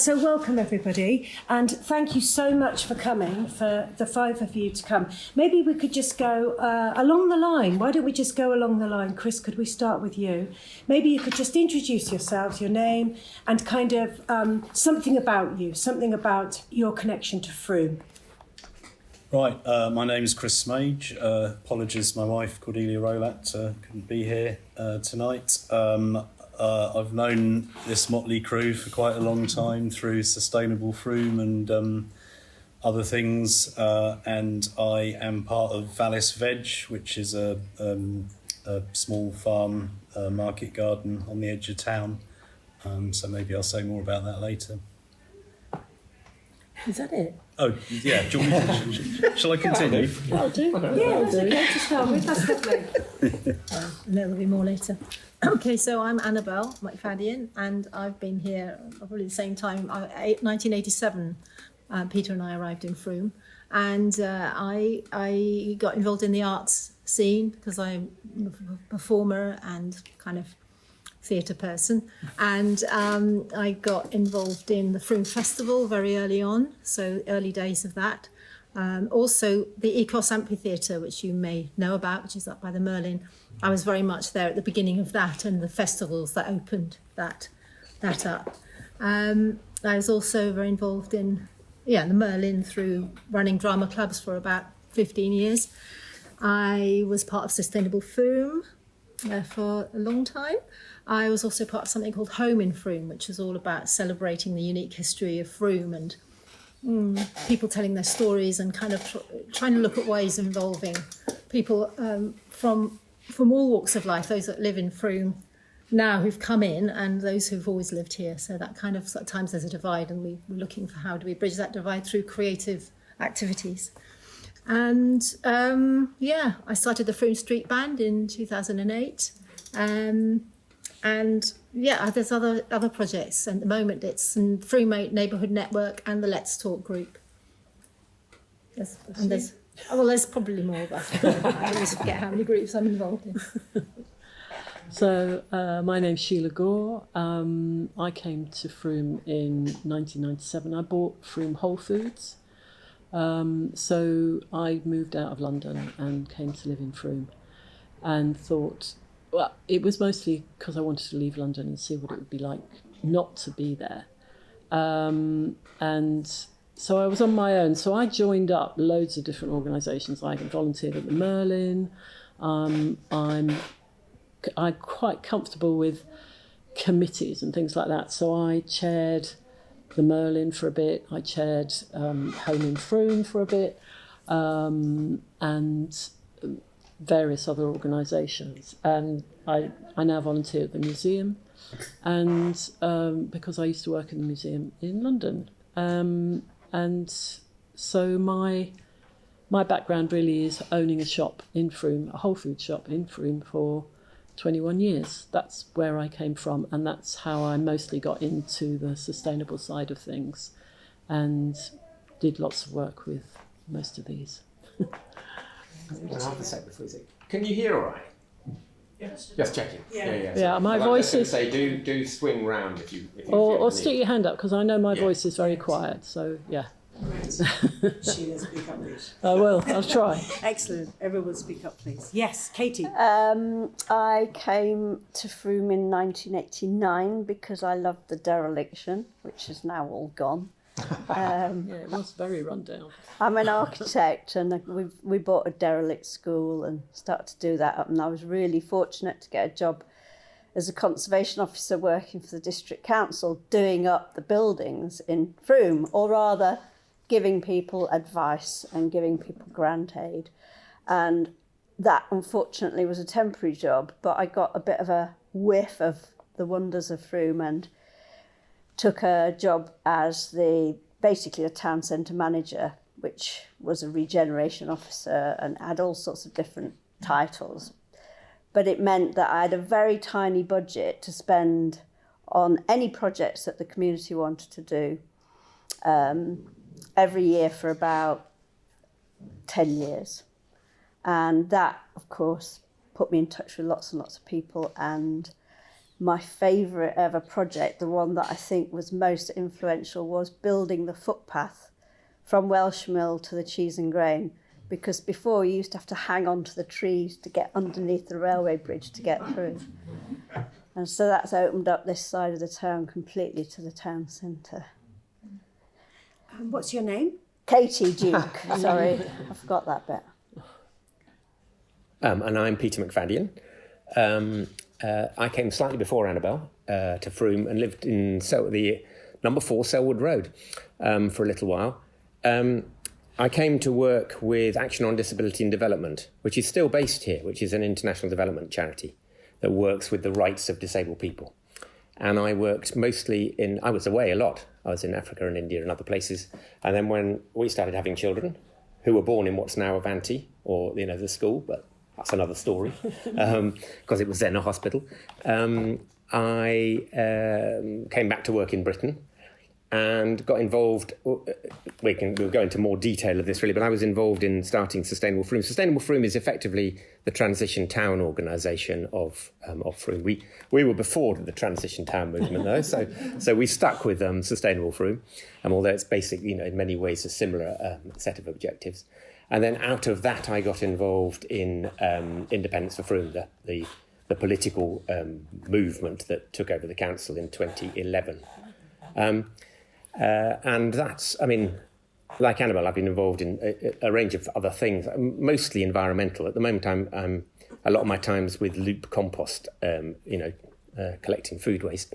So welcome everybody, and thank you so much for coming, for the 5 of you to come. Maybe we could just go along the line. Why don't we just go along the line? Chris, could we start with you? Maybe you could just introduce yourselves, your name, and kind of something about you, something about your connection to Frome. Right, my name is Chris Smaje. Apologies, my wife Cordelia Rowlatt couldn't be here tonight. I've known this motley crew for quite a long time through Sustainable Frome and other things, and I am part of Vallis Veg, which is a small farm market garden on the edge of town. So maybe I'll say more about that later. Is that it? Oh, yeah. Do you want me to, shall I continue? I'll do. Yeah, that's okay to start with. That's lovely. And there'll be more later. Okay, so I'm Annabelle Macfadyen, and I've been here probably the same time, 1987. Peter and I arrived in Frome, and I got involved in the arts scene because I'm a performer and kind of theatre person, and I got involved in the Frome Festival very early on, so early days of that. Also the Ecos Amphitheatre, which you may know about, which is up by the Merlin. I was very much there at the beginning of that and the festivals that opened that up. I was also very involved in the Merlin through running drama clubs for about 15 years. I was part of Sustainable Frome for a long time. I was also part of something called Home in Frome, which is all about celebrating the unique history of Frome and people telling their stories and kind of trying to look at ways of involving people from all walks of life, those that live in Frome now who've come in and those who've always lived here. So that kind of sometimes there's a divide, and we're looking for how do we bridge that divide through creative activities. And I started the Frome Street Band in 2008. And there's other projects. And at the moment it's Frome Neighbourhood Network and the Let's Talk group. There's probably more, but I always forget how many groups I'm involved in. So my name's Sheila Gore. I came to Frome in 1997. I bought Frome Whole Foods. So I moved out of London and came to live in Frome and thought, well, it was mostly because I wanted to leave London and see what it would be like not to be there. And so I was on my own. So I joined up loads of different organisations. I volunteered at the Merlin. I'm quite comfortable with committees and things like that. So I chaired the Merlin for a bit. I chaired Home in Frome for a bit, and various other organisations. And I now volunteer at the museum, and because I used to work in the museum in London. And so my background really is owning a shop in Frome, a whole food shop in Frome for 21 years. That's where I came from, and that's how I mostly got into the sustainable side of things and did lots of work with most of these. I'll have to say before you say, can you hear all right? Yes. Just checking. Yeah, my voice is... say, do swing round if you or stick your hand up, because I know my voice is very quiet, so yeah. Great. Sheila, speak up, please. I will, I'll try. Excellent. Everyone speak up, please. Yes, Katy. I came to Frome in 1989 because I loved the dereliction, which is now all gone. Yeah, it was very run down. I'm an architect, and we bought a derelict school and started to do that up, and I was really fortunate to get a job as a conservation officer working for the district council, doing up the buildings in Frome, or rather giving people advice and giving people grant aid. And that unfortunately was a temporary job, but I got a bit of a whiff of the wonders of Frome and took a job as basically a town centre manager, which was a regeneration officer and had all sorts of different titles. But it meant that I had a very tiny budget to spend on any projects that the community wanted to do every year for about 10 years. And that, of course, put me in touch with lots and lots of people and my favourite ever project, the one that I think was most influential, was building the footpath from Welsh Mill to the Cheese and Grain, because before you used to have to hang on to the trees to get underneath the railway bridge to get through. And so that's opened up this side of the town completely to the town centre. What's your name? Katy Duke, sorry, I forgot that bit. And I'm Peter Macfadyen. I came slightly before Annabelle to Frome and lived in the number 4 Selwood Road for a little while. I came to work with Action on Disability and Development, which is still based here, which is an international development charity that works with the rights of disabled people. And I worked mostly I was away a lot. I was in Africa and India and other places. And then when we started having children who were born in what's now Avanti, or, the school, but that's another story, because it was then a hospital, I came back to work in Britain and got involved. We'll go into more detail of this really, but I was involved in starting Sustainable Frome. Sustainable Frome is effectively the transition town organisation of Frome. We were before the transition town movement though, so we stuck with Sustainable Frome, although it's basically in many ways a similar set of objectives. And then out of that, I got involved in Independence for Frome, the political movement that took over the council in 2011. And that's, like Annabelle, I've been involved in a range of other things, mostly environmental. At the moment, I'm a lot of my time's with Loop Compost, collecting food waste.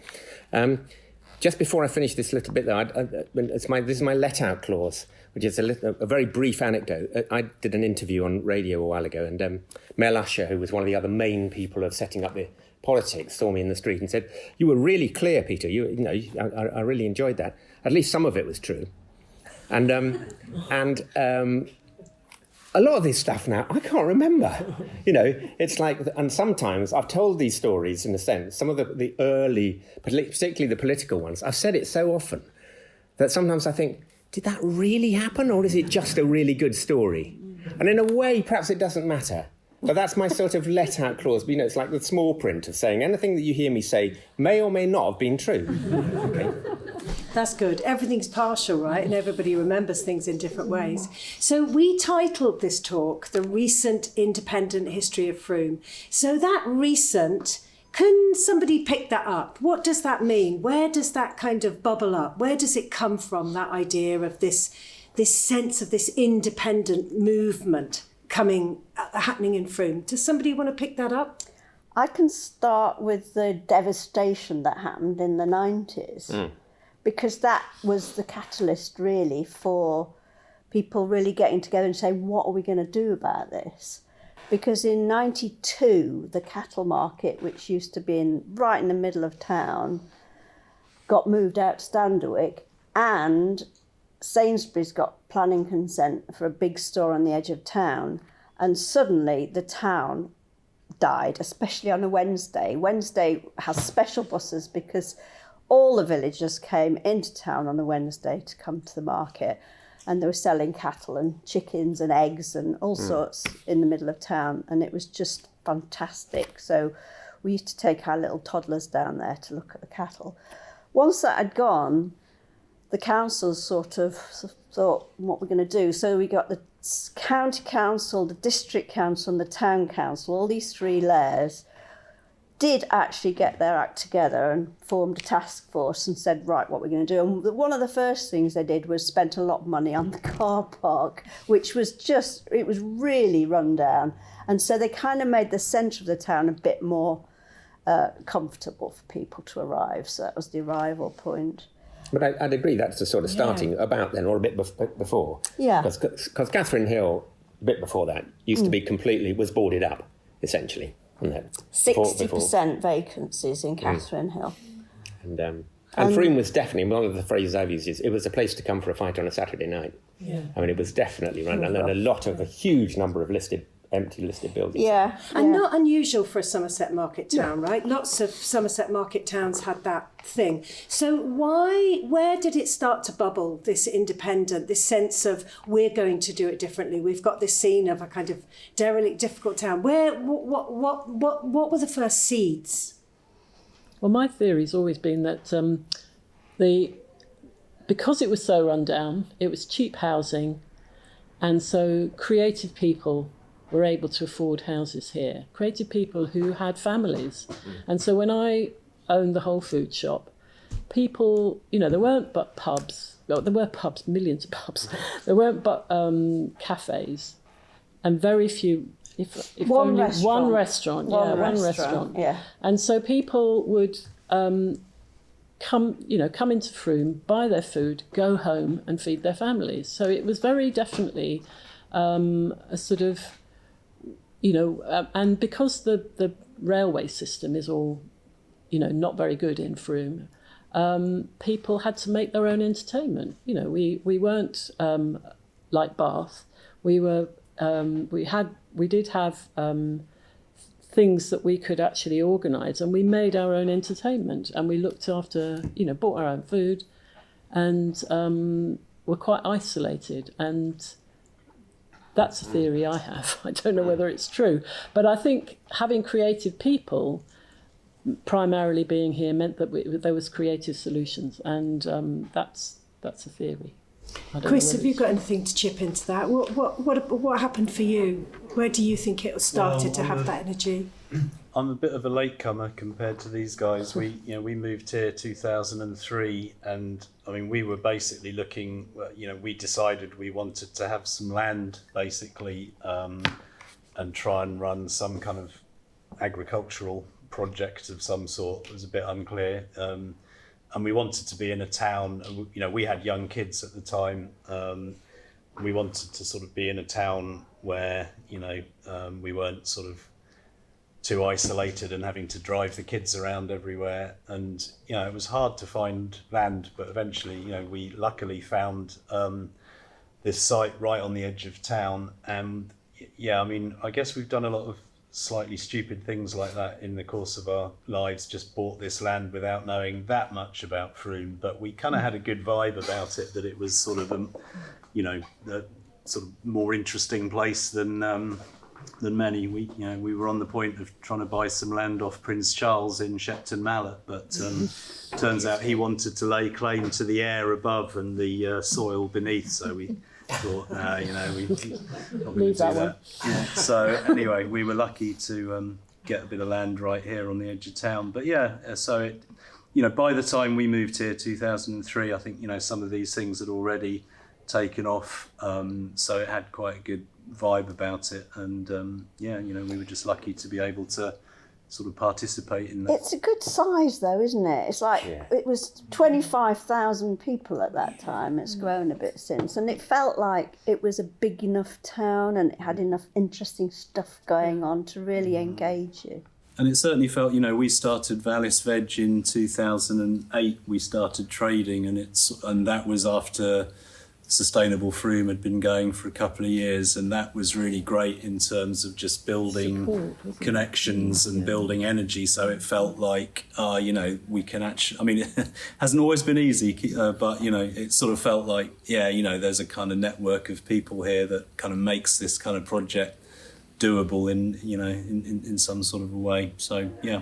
Just before I finish this little bit, though, this is my let-out clause, which is a very brief anecdote. I did an interview on radio a while ago, and Mel Usher, who was one of the other main people of setting up the politics, saw me in the street and said, "You were really clear, Peter. I really enjoyed that. At least some of it was true." And a lot of this stuff now, I can't remember. It's like, and sometimes I've told these stories in a sense, some of the early, particularly the political ones, I've said it so often that sometimes I think, did that really happen, or is it just a really good story? And in a way, perhaps it doesn't matter. But that's my sort of let-out clause. But, it's like the small print of saying anything that you hear me say may or may not have been true. Okay. That's good. Everything's partial, right? And everybody remembers things in different ways. So we titled this talk, The Recent Independent History of Frome. So that recent, can somebody pick that up? What does that mean? Where does that kind of bubble up? Where does it come from, that idea of this sense of this independent movement happening in Frome? Does somebody want to pick that up? I can start with the devastation that happened in the 90s, because that was the catalyst really for people really getting together and saying, what are we going to do about this? Because in 92, the cattle market, which used to be right in the middle of town, got moved out to Standerwick, and Sainsbury's got planning consent for a big store on the edge of town, and suddenly the town died, especially on a Wednesday. Wednesday has special buses because all the villagers came into town on a Wednesday to come to the market, and they were selling cattle and chickens and eggs and all sorts in the middle of town, and it was just fantastic. So we used to take our little toddlers down there to look at the cattle. Once that had gone, the councils sort of thought, what we're going to do. So we got the county council, the district council and the town council, all these three layers, did actually get their act together and formed a task force and said, right, what we're going to do. And one of the first things they did was spent a lot of money on the car park, which was it was really run down. And so they kind of made the centre of the town a bit more comfortable for people to arrive. So that was the arrival point. But I'd agree that's the sort of starting about then, or a bit before. Yeah. Because Catherine Hill, a bit before that, used to be was boarded up, essentially. 60% vacancies in Catherine Hill. And Frome was definitely, one of the phrases I've used is, it was a place to come for a fight on a Saturday night. Yeah. It was definitely run, and a huge number of empty listed buildings. Yeah. And not unusual for a Somerset market town, right? Lots of Somerset market towns had that thing. So where did it start to bubble, this independent, this sense of we're going to do it differently? We've got this scene of a kind of derelict, difficult town. What were the first seeds? Well, my theory's always been that because it was so run down, it was cheap housing, and so creative people were able to afford houses here. Creative people who had families. And so when I owned the whole food shop, people, there weren't but pubs. Well, there were pubs, millions of pubs. There weren't but cafes, and very few, if One only one restaurant. One restaurant. Yeah. And so people would come into Frome, buy their food, go home and feed their families. So it was very definitely a sort of, and because the railway system is all, not very good in Frome, people had to make their own entertainment. We weren't like Bath. We did have things that we could actually organise, and we made our own entertainment, and we looked after, bought our own food, and were quite isolated. And that's a theory I have. I don't know whether it's true, but I think having creative people primarily being here meant that there was creative solutions, and that's a theory. Chris, have you got anything to chip into that? What happened for you? Where do you think it started to have that energy? I'm a bit of a latecomer compared to these guys. We moved here 2003, and we were basically looking. We decided we wanted to have some land, basically, and try and run some kind of agricultural project of some sort. It was a bit unclear. And we wanted to be in a town, we had young kids at the time. We wanted to sort of be in a town where, we weren't sort of too isolated and having to drive the kids around everywhere. And, it was hard to find land, but eventually, we luckily found this site right on the edge of town. And I guess we've done a lot of slightly stupid things like that in the course of our lives, just bought this land without knowing that much about Frome, but we kind of had a good vibe about it, that it was sort of a sort of more interesting place than many. We were on the point of trying to buy some land off Prince Charles in Shepton Mallet, but turns out he wanted to lay claim to the air above and the soil beneath, so we thought, we not going to do that. Yeah. So anyway, we were lucky to get a bit of land right here on the edge of town. But so it, by the time we moved here, 2003, I think some of these things had already taken off. So it had quite a good vibe about it, and we were just lucky to be able to sort of participate in that. It's a good size though, isn't it? It's like, It was 25,000 people at that time. It's grown a bit since, and it felt like it was a big enough town and it had enough interesting stuff going on to really engage you. And it certainly felt, we started Valis Veg in 2008. We started trading, and that was after Sustainable Frome had been going for a couple of years, and that was really great in terms of just building connections and building energy. So it felt like, we can actually, it hasn't always been easy, but, it sort of felt like, there's a kind of network of people here that kind of makes this kind of project doable in some sort of a way. So, yeah.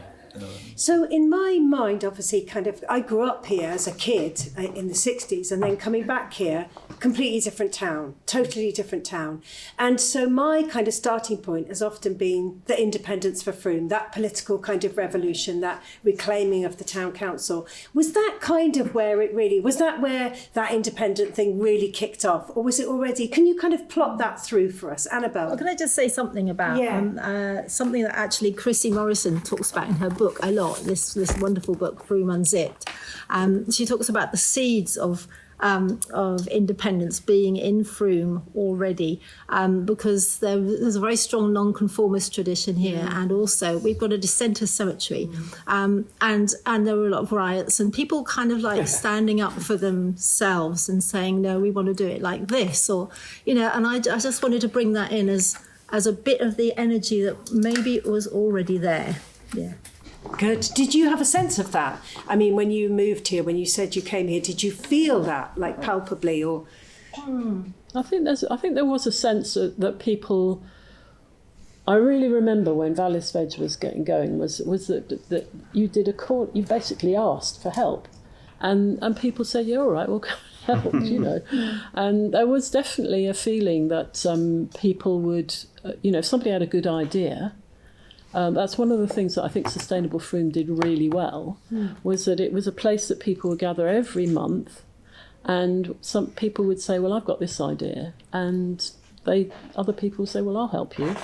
So in my mind, obviously, I grew up here as a kid in the 60s, and then coming back here, completely different town, totally different town. And so my kind of starting point has often been the independence for Frome, that political kind of revolution, that reclaiming of the town council. Was that kind of where that independent thing really kicked off? Or was it already, can you kind of plot that through for us? Annabelle? Well, can I just say something about something that actually Chrissy Morrison talks about in her book a lot, this wonderful book, Frome Unzipped. She talks about the seeds of independence being in Frome already, because there's a very strong non-conformist tradition here, and also we've got a dissenter cemetery, and there were a lot of riots and people kind of like standing up for themselves and saying, no, we want to do it like this, or and I just wanted to bring that in as a bit of the energy that maybe was already there. Yeah. Good. Did you have a sense of that? When you moved here, when you said you came here, did you feel that, like, palpably, or? I think there was a sense that people I really remember when Vallis Veg was getting going was that you did you basically asked for help, and people said, "Yeah, all right, we'll come and help," you know. And there was definitely a feeling that people would, if somebody had a good idea. That's one of the things that I think Sustainable Frome did really well, was that it was a place that people would gather every month, and some people would say, "Well, I've got this idea," and other people say, "Well, I'll help you,"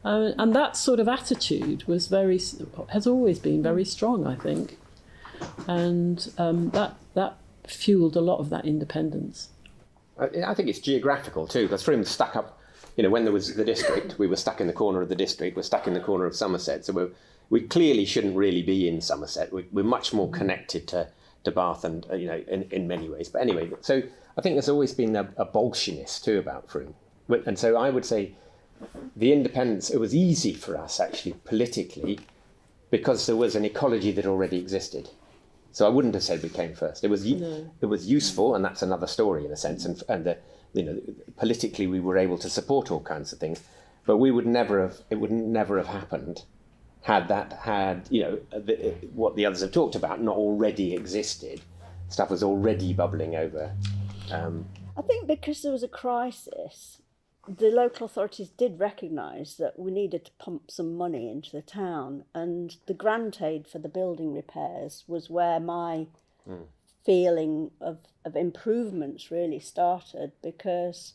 and that sort of attitude has always been very strong, I think, and that fueled a lot of that independence. I think it's geographical too, because Frome's stuck up. When there was the district, we were stuck in the corner of the district. We're stuck in the corner of Somerset, so we clearly shouldn't really be in Somerset. We're much more connected to Bath, and in many ways. But anyway, so I think there's always been a bolshiness too about Frome. And so I would say the independence, it was easy for us actually politically because there was an ecology that already existed. So I wouldn't have said we came first. It was useful, and that's another story in a sense. And politically we were able to support all kinds of things, but it would never have happened had what the others have talked about not already existed. Stuff was already bubbling over. I think because there was a crisis, the local authorities did recognise that we needed to pump some money into the town, and the grant aid for the building repairs was where my feeling of improvements really started, because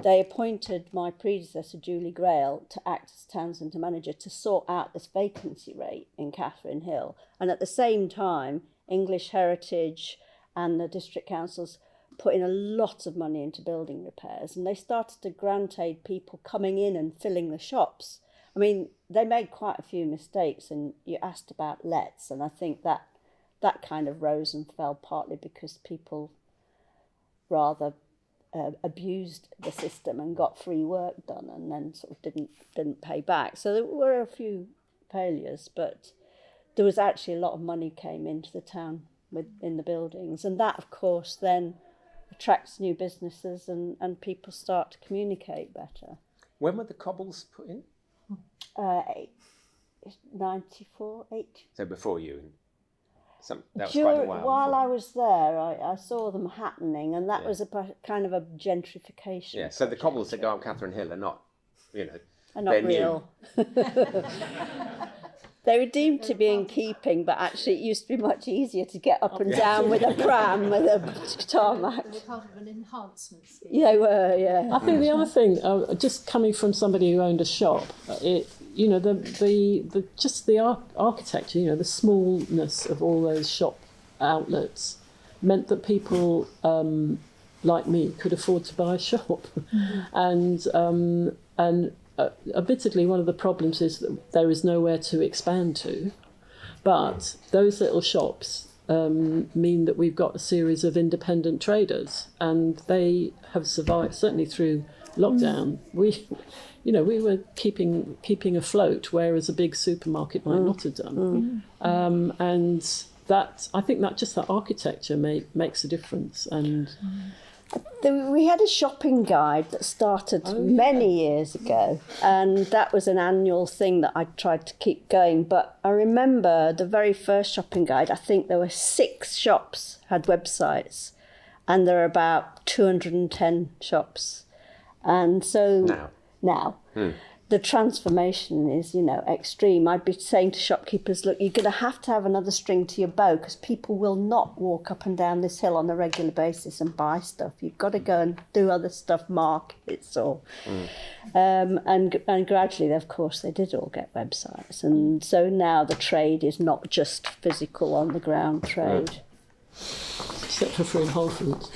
they appointed my predecessor, Julie Grail, to act as town centre manager to sort out this vacancy rate in Catherine Hill. And at the same time, English Heritage and the district councils put in a lot of money into building repairs, and they started to grant aid people coming in and filling the shops. I mean, they made quite a few mistakes, and you asked about lets, and I think that kind of rose and fell partly because people rather abused the system and got free work done and then sort of didn't pay back. So there were a few failures, but there was actually a lot of money came into the town in the buildings, and that of course then attracts new businesses and people start to communicate better. When were the cobbles put in? 94, 8. So before you. That was quite a while. While I was there, I saw them happening, and that was a kind of a gentrification. Yeah, so the cobbles that go up Catherine Hill are not, are not real. They were deemed to be in keeping, but actually it used to be much easier to get up and down with a pram, with a tarmac. They were part of an enhancement scheme. Yeah, they were, yeah. I think the other thing, just coming from somebody who owned a shop, the architecture, the smallness of all those shop outlets meant that people like me could afford to buy a shop, and admittedly, one of the problems is that there is nowhere to expand to, but those little shops mean that we've got a series of independent traders, and they have survived, certainly through lockdown. We were keeping afloat, whereas a big supermarket might not have done. And that, I think that architecture makes a difference. And we had a shopping guide that started many years ago, and that was an annual thing that I tried to keep going. But I remember the very first shopping guide, I think there were 6 shops had websites, and there are about 210 shops. And so now the transformation is, extreme. I'd be saying to shopkeepers, look, you're going to have another string to your bow, because people will not walk up and down this hill on a regular basis and buy stuff. You've got to go and do other stuff, markets or... And gradually, of course, they did all get websites. And so now the trade is not just physical on the ground trade. Except for Frome Whole Foods.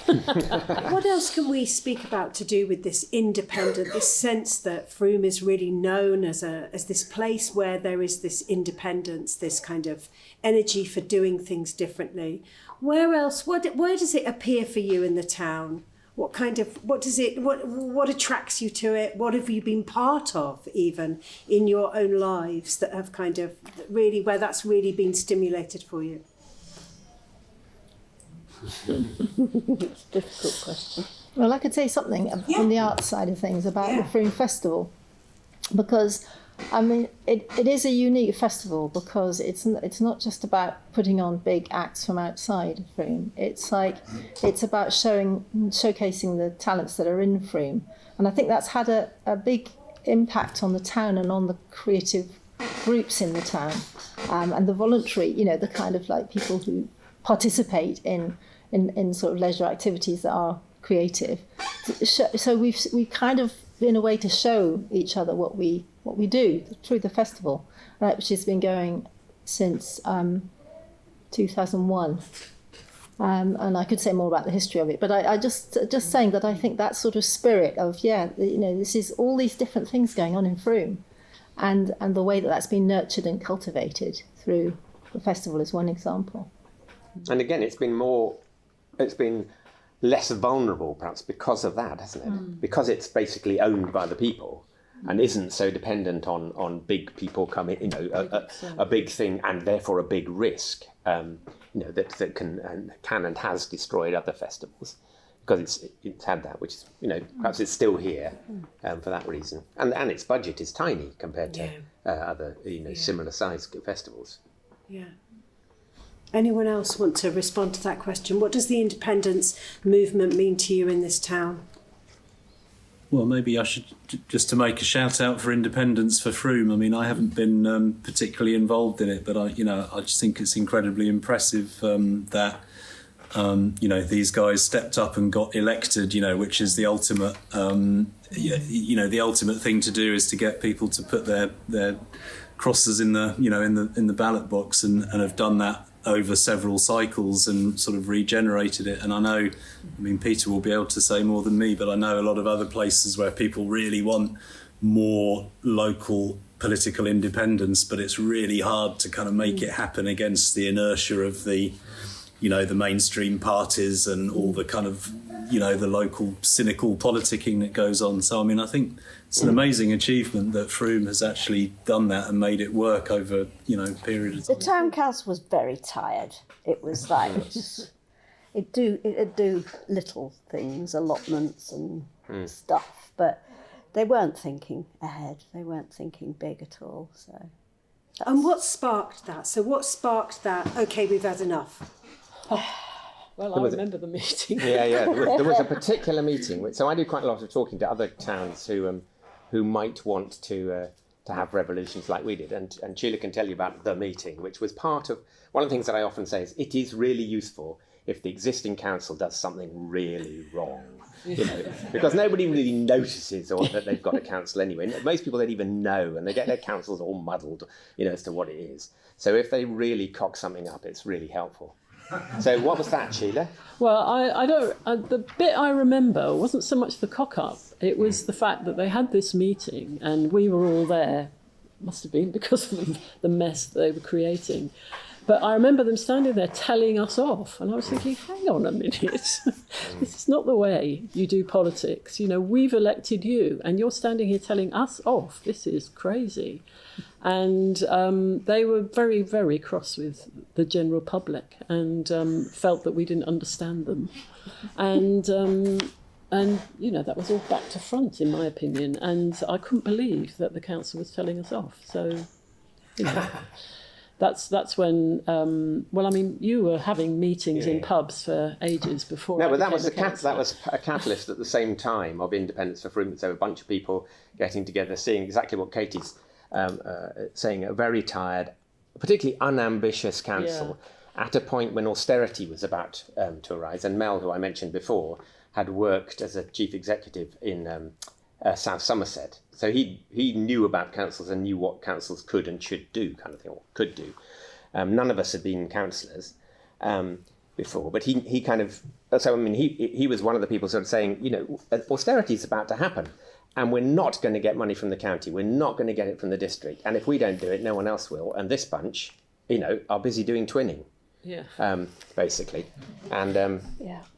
What else can we speak about to do with this this sense that Frome is really known as this place where there is this independence, this kind of energy for doing things differently? Where else? Where does it appear for you in the town? What attracts you to it? What have you been part of, even in your own lives, that have kind of really, where that's really been stimulated for you? It's a difficult question. Well, I could say something from the art side of things about the Frome Festival. because I mean, it is a unique festival because it's not just about putting on big acts from outside Frome. It's about showcasing the talents that are in Frome, and I think that's had a big impact on the town and on the creative groups in the town, and the voluntary, the kind of like people who participate in sort of leisure activities that are creative. So we've kind of in a way to show each other what we do through the festival, right, which has been going since 2001. And I could say more about the history of it, but I just saying that I think that sort of spirit of this is all these different things going on in Frome, and the way that that's been nurtured and cultivated through the festival is one example. And again, it's been less vulnerable perhaps because of that, hasn't it? Because it's basically owned by the people and isn't so dependent on big people coming, a big thing and therefore a big risk, that can and has destroyed other festivals, because it's had that, which is, perhaps it's still here for that reason. And its budget is tiny compared to other, similar sized festivals. Yeah. Anyone else want to respond to that question? What does the independence movement mean to you in this town? Well, maybe I should, just to make a shout out for independence for Frome. I mean, I haven't been particularly involved in it, but I just think it's incredibly impressive that these guys stepped up and got elected. Which is the ultimate, the ultimate thing to do is to get people to put their crosses in the ballot box, and have done that over several cycles and sort of regenerated it. And I know, Peter will be able to say more than me, but I know a lot of other places where people really want more local political independence, but it's really hard to kind of make it happen against the inertia of the mainstream parties and all the kind of, the local cynical politicking that goes on. So, I think it's an amazing achievement that Frome has actually done that and made it work over, a period of time. The town council was very tired. It was like, it'd do little things, allotments and stuff, but they weren't thinking ahead. They weren't thinking big at all. So. And what sparked that? So what sparked that, OK, we've had enough? Well, I remember the meeting. Yeah. There was a particular meeting. So I do quite a lot of talking to other towns who might want to have revolutions like we did. And Sheila can tell you about the meeting, which was part of... One of the things that I often say is it is really useful if the existing council does something really wrong. Because nobody really notices that they've got a council anyway. Most people don't even know, and they get their councils all muddled, as to what it is. So if they really cock something up, it's really helpful. So what was that, Sheila? Well, I don't. The bit I remember wasn't so much the cock-up. It was the fact that they had this meeting and we were all there. Must have been because of the mess they were creating. But I remember them standing there telling us off. And I was thinking, hang on a minute. This is not the way you do politics. We've elected you and you're standing here telling us off. This is crazy. And they were very, very cross with the general public and felt that we didn't understand them. And that was all back to front, in my opinion. And I couldn't believe that the council was telling us off. So, that's when, you were having meetings in pubs for ages before. No, but that was a catalyst at the same time of independence for Frome. So a bunch of people getting together, seeing exactly what Katy's saying, a very tired, particularly unambitious council at a point when austerity was about to arise. And Mel, who I mentioned before, had worked as a chief executive in South Somerset. So he knew about councils and knew what councils could and should do, kind of thing, or could do. None of us had been councillors before, but he kind of... So, he was one of the people sort of saying, austerity is about to happen. And we're not going to get money from the county. We're not going to get it from the district. And if we don't do it, no one else will. And this bunch, are busy doing twinning. Yeah. Basically. And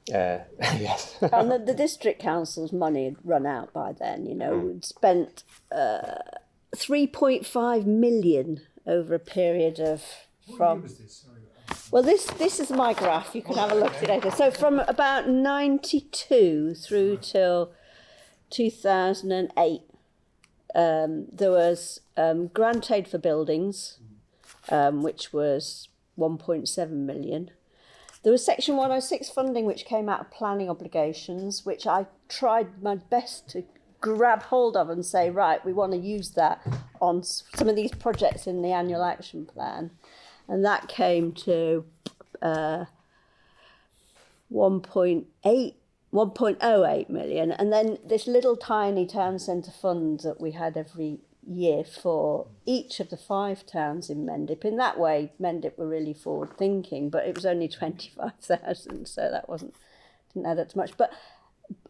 yes. And the district council's money had run out by then. We'd spent 3.5 million over a period of from. Well, this is my graph. You can have a look at it later. So from about 92 through till 2008, there was grant aid for buildings, which was 1.7 million. There was Section 106 funding, which came out of planning obligations, which I tried my best to grab hold of and say, right, we want to use that on some of these projects in the annual action plan. And that came to 1.08 million. And then this little tiny town centre fund that we had every year for each of the 5 towns in Mendip. In that way, Mendip were really forward thinking, but it was only 25,000, so that didn't add up to much. But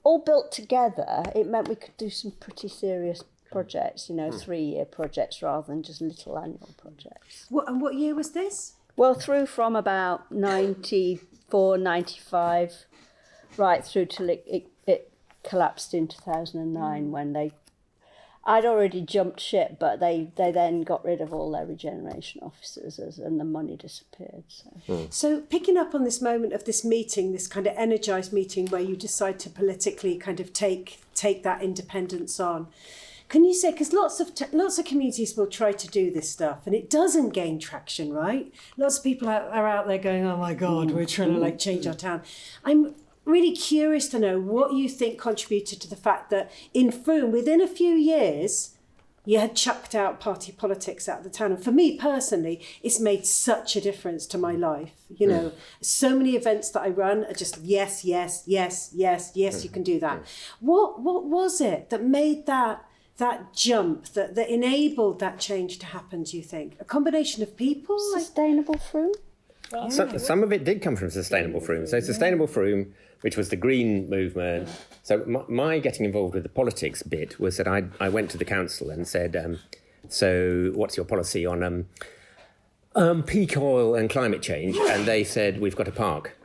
all built together, it meant we could do some pretty serious projects, 3-year projects rather than just little annual projects. And what year was this? Well, through from about 94, 95, right through till it collapsed in 2009 when I'd already jumped ship, but they then got rid of all their regeneration officers and the money disappeared. So picking up on this moment of this meeting, this kind of energised meeting where you decide to politically kind of take that independence on, can you say, because lots of communities will try to do this stuff and it doesn't gain traction, right? Lots of people are out there going, oh my God, we're trying to change our town. I'm really curious to know what you think contributed to the fact that in Frome, within a few years, you had chucked out party politics out of the town. And for me personally, it's made such a difference to my life. So many events that I run are just yes, yes, yes, yes, yes, you can do that. What was it that made that jump, that enabled that change to happen, do you think? A combination of people? Sustainable Frome? Some of it did come from Sustainable Frome. So Sustainable Frome, which was the green movement. So my getting involved with the politics bit was that I went to the council and said, so what's your policy on peak oil and climate change? And they said, we've got a park.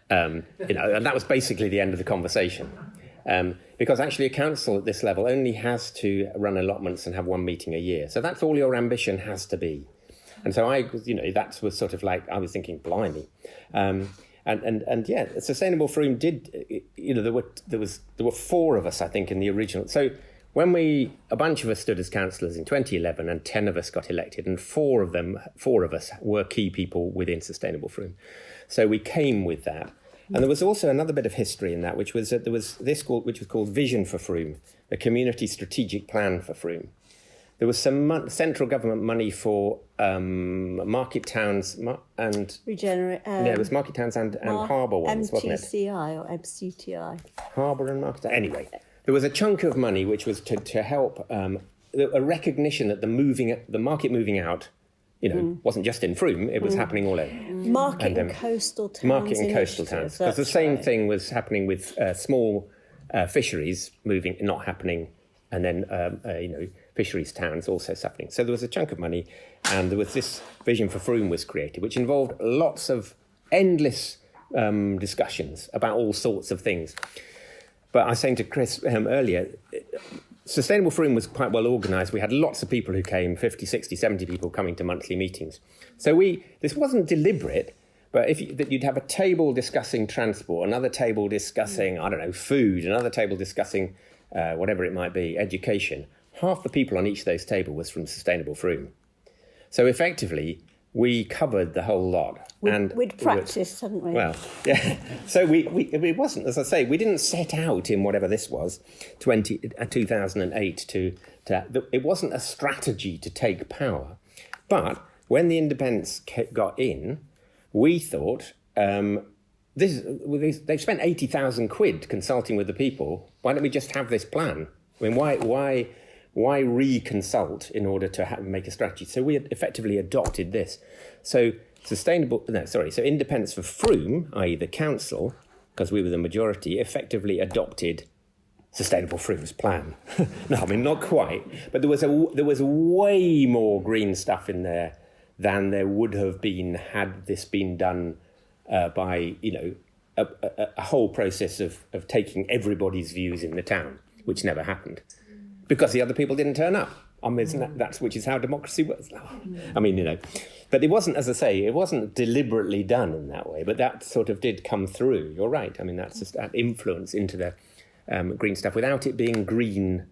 And that was basically the end of the conversation. Because actually a council at this level only has to run allotments and have one meeting a year. So that's all your ambition has to be. And so that was sort of like, I was thinking, blimey. And Sustainable Frome did, there were 4 of us, I think, in the original. So when a bunch of us stood as councillors in 2011 and 10 of us got elected and 4 of us were key people within Sustainable Frome. So we came with that. And there was also another bit of history in that, which was that there was which was called Vision for Frome, a community strategic plan for Frome. There was some central government money for market towns and... it was market towns and harbour ones, wasn't it? MTCI or MCTI. Harbour and market... Anyway, there was a chunk of money which was to help a recognition that the market moving out, wasn't just in Frome, it was happening all over. Market and coastal towns. Market and coastal towns. Because the same thing was happening with small fisheries not happening, and then, fisheries towns also suffering. So there was a chunk of money, and there was this Vision for Frome was created, which involved lots of endless discussions about all sorts of things. But I was saying to Chris earlier, Sustainable Frome was quite well organised. We had lots of people who came, 50, 60, 70 people coming to monthly meetings. So this wasn't deliberate, but you'd have a table discussing transport, another table discussing, food, another table discussing whatever it might be, education. Half the people on each of those tables was from Sustainable Frome. So effectively, we covered the whole lot. We'd practiced, hadn't we? Well, yeah. So it wasn't, as I say, we didn't set out in whatever this was, 2008, it wasn't a strategy to take power. But when the independents got in, we thought, they've spent 80,000 quid consulting with the people. Why don't we just have this plan? I mean, why reconsult in order to make a strategy? So we had effectively adopted this. So Independence for Frome, i.e. the council, because we were the majority, effectively adopted Sustainable Frome's plan. No, I mean, not quite. But there was way more green stuff in there than there would have been had this been done by, a whole process of taking everybody's views in the town, which never happened. Because the other people didn't turn up. I mean, which is how democracy works. I mean, but it wasn't, as I say, it wasn't deliberately done in that way, but that sort of did come through. You're right. I mean, that's just that influence into the green stuff without it being green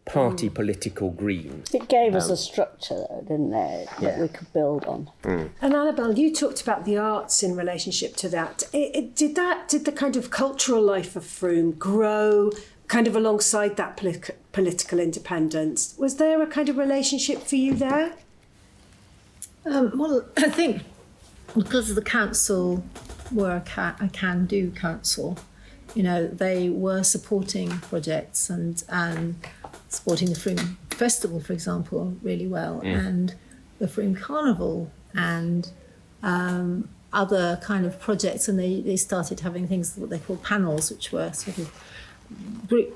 party political green. It gave us a structure, though, didn't it, that we could build on. And Annabelle, you talked about the arts in relationship to that. Did the kind of cultural life of Frome grow kind of alongside that political independence? Was there a kind of relationship for you there? Well, I think because the council were a can-do council, you know, they were supporting projects and supporting the Frome Festival, for example, really well, and the Frome Carnival and other kind of projects. And they started having things, what they call panels, which were sort of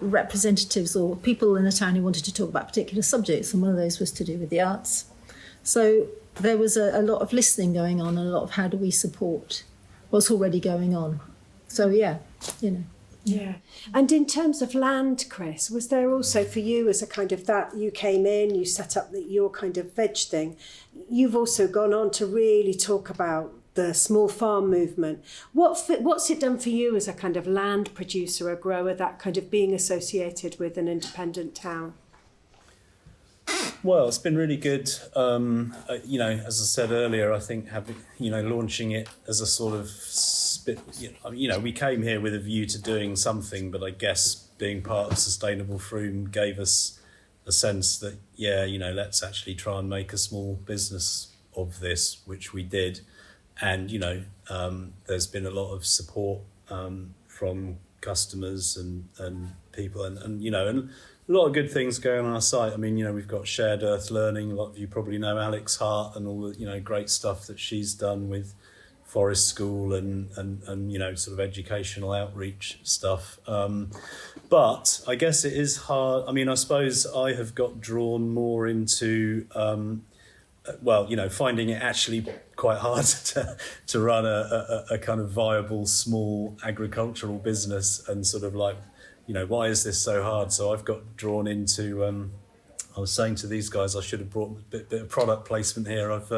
representatives or people in the town who wanted to talk about particular subjects, and one of those was to do with the arts. So there was a lot of listening going on and a lot of how do we support what's already going on. So, yeah, you know. Yeah. And in terms of land, Chris, was there also for you as a kind of that, you came in, you set up your kind of veg thing, you've also gone on to really talk about the small farm movement. What's it done for you as a kind of land producer, a grower, that kind of being associated with an independent town? Well, it's been really good. You know, as I said earlier, I think launching it as a sort of we came here with a view to doing something, but I guess being part of Sustainable Frome gave us a sense that, let's actually try and make a small business of this, which we did. And, there's been a lot of support from customers and people and a lot of good things going on our site. I mean, we've got Shared Earth Learning. A lot of you probably know Alex Hart and all the, great stuff that she's done with Forest School and sort of educational outreach stuff. But I guess it is hard. I mean, I suppose I have got drawn more into, finding it actually quite hard to run a kind of viable small agricultural business and sort of like, why is this so hard? So I've got drawn into, I was saying to these guys, I should have brought a bit of product placement here. I've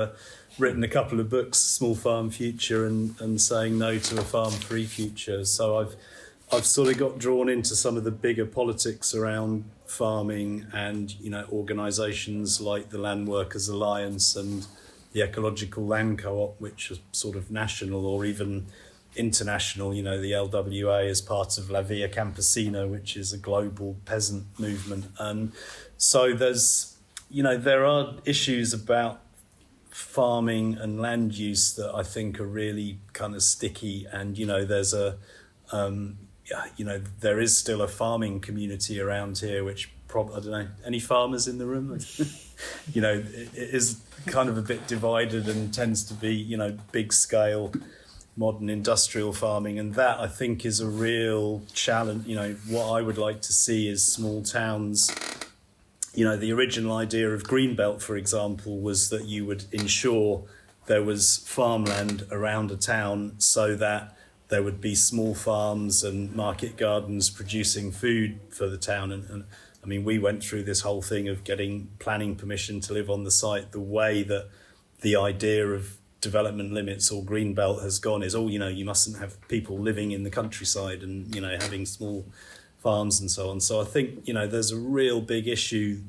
written a couple of books, Small Farm Future and Saying No to a Farm Free Future. So I've sort of got drawn into some of the bigger politics around farming and, organisations like the Land Workers Alliance and the Ecological Land Co-op, which are sort of national or even international, the LWA is part of La Via Campesina, which is a global peasant movement. And so there are issues about farming and land use that I think are really kind of sticky. And, there's there is still a farming community around here, which I don't know, any farmers in the room? It is kind of a bit divided and tends to be, big scale modern industrial farming, and that I think is a real challenge. What I would like to see is small towns. The original idea of Greenbelt, for example, was that you would ensure there was farmland around a town so that there would be small farms and market gardens producing food for the town. And I mean, we went through this whole thing of getting planning permission to live on the site. The way that the idea of development limits or green belt has gone is, you mustn't have people living in the countryside and, having small farms and so on. So I think, there's a real big issue,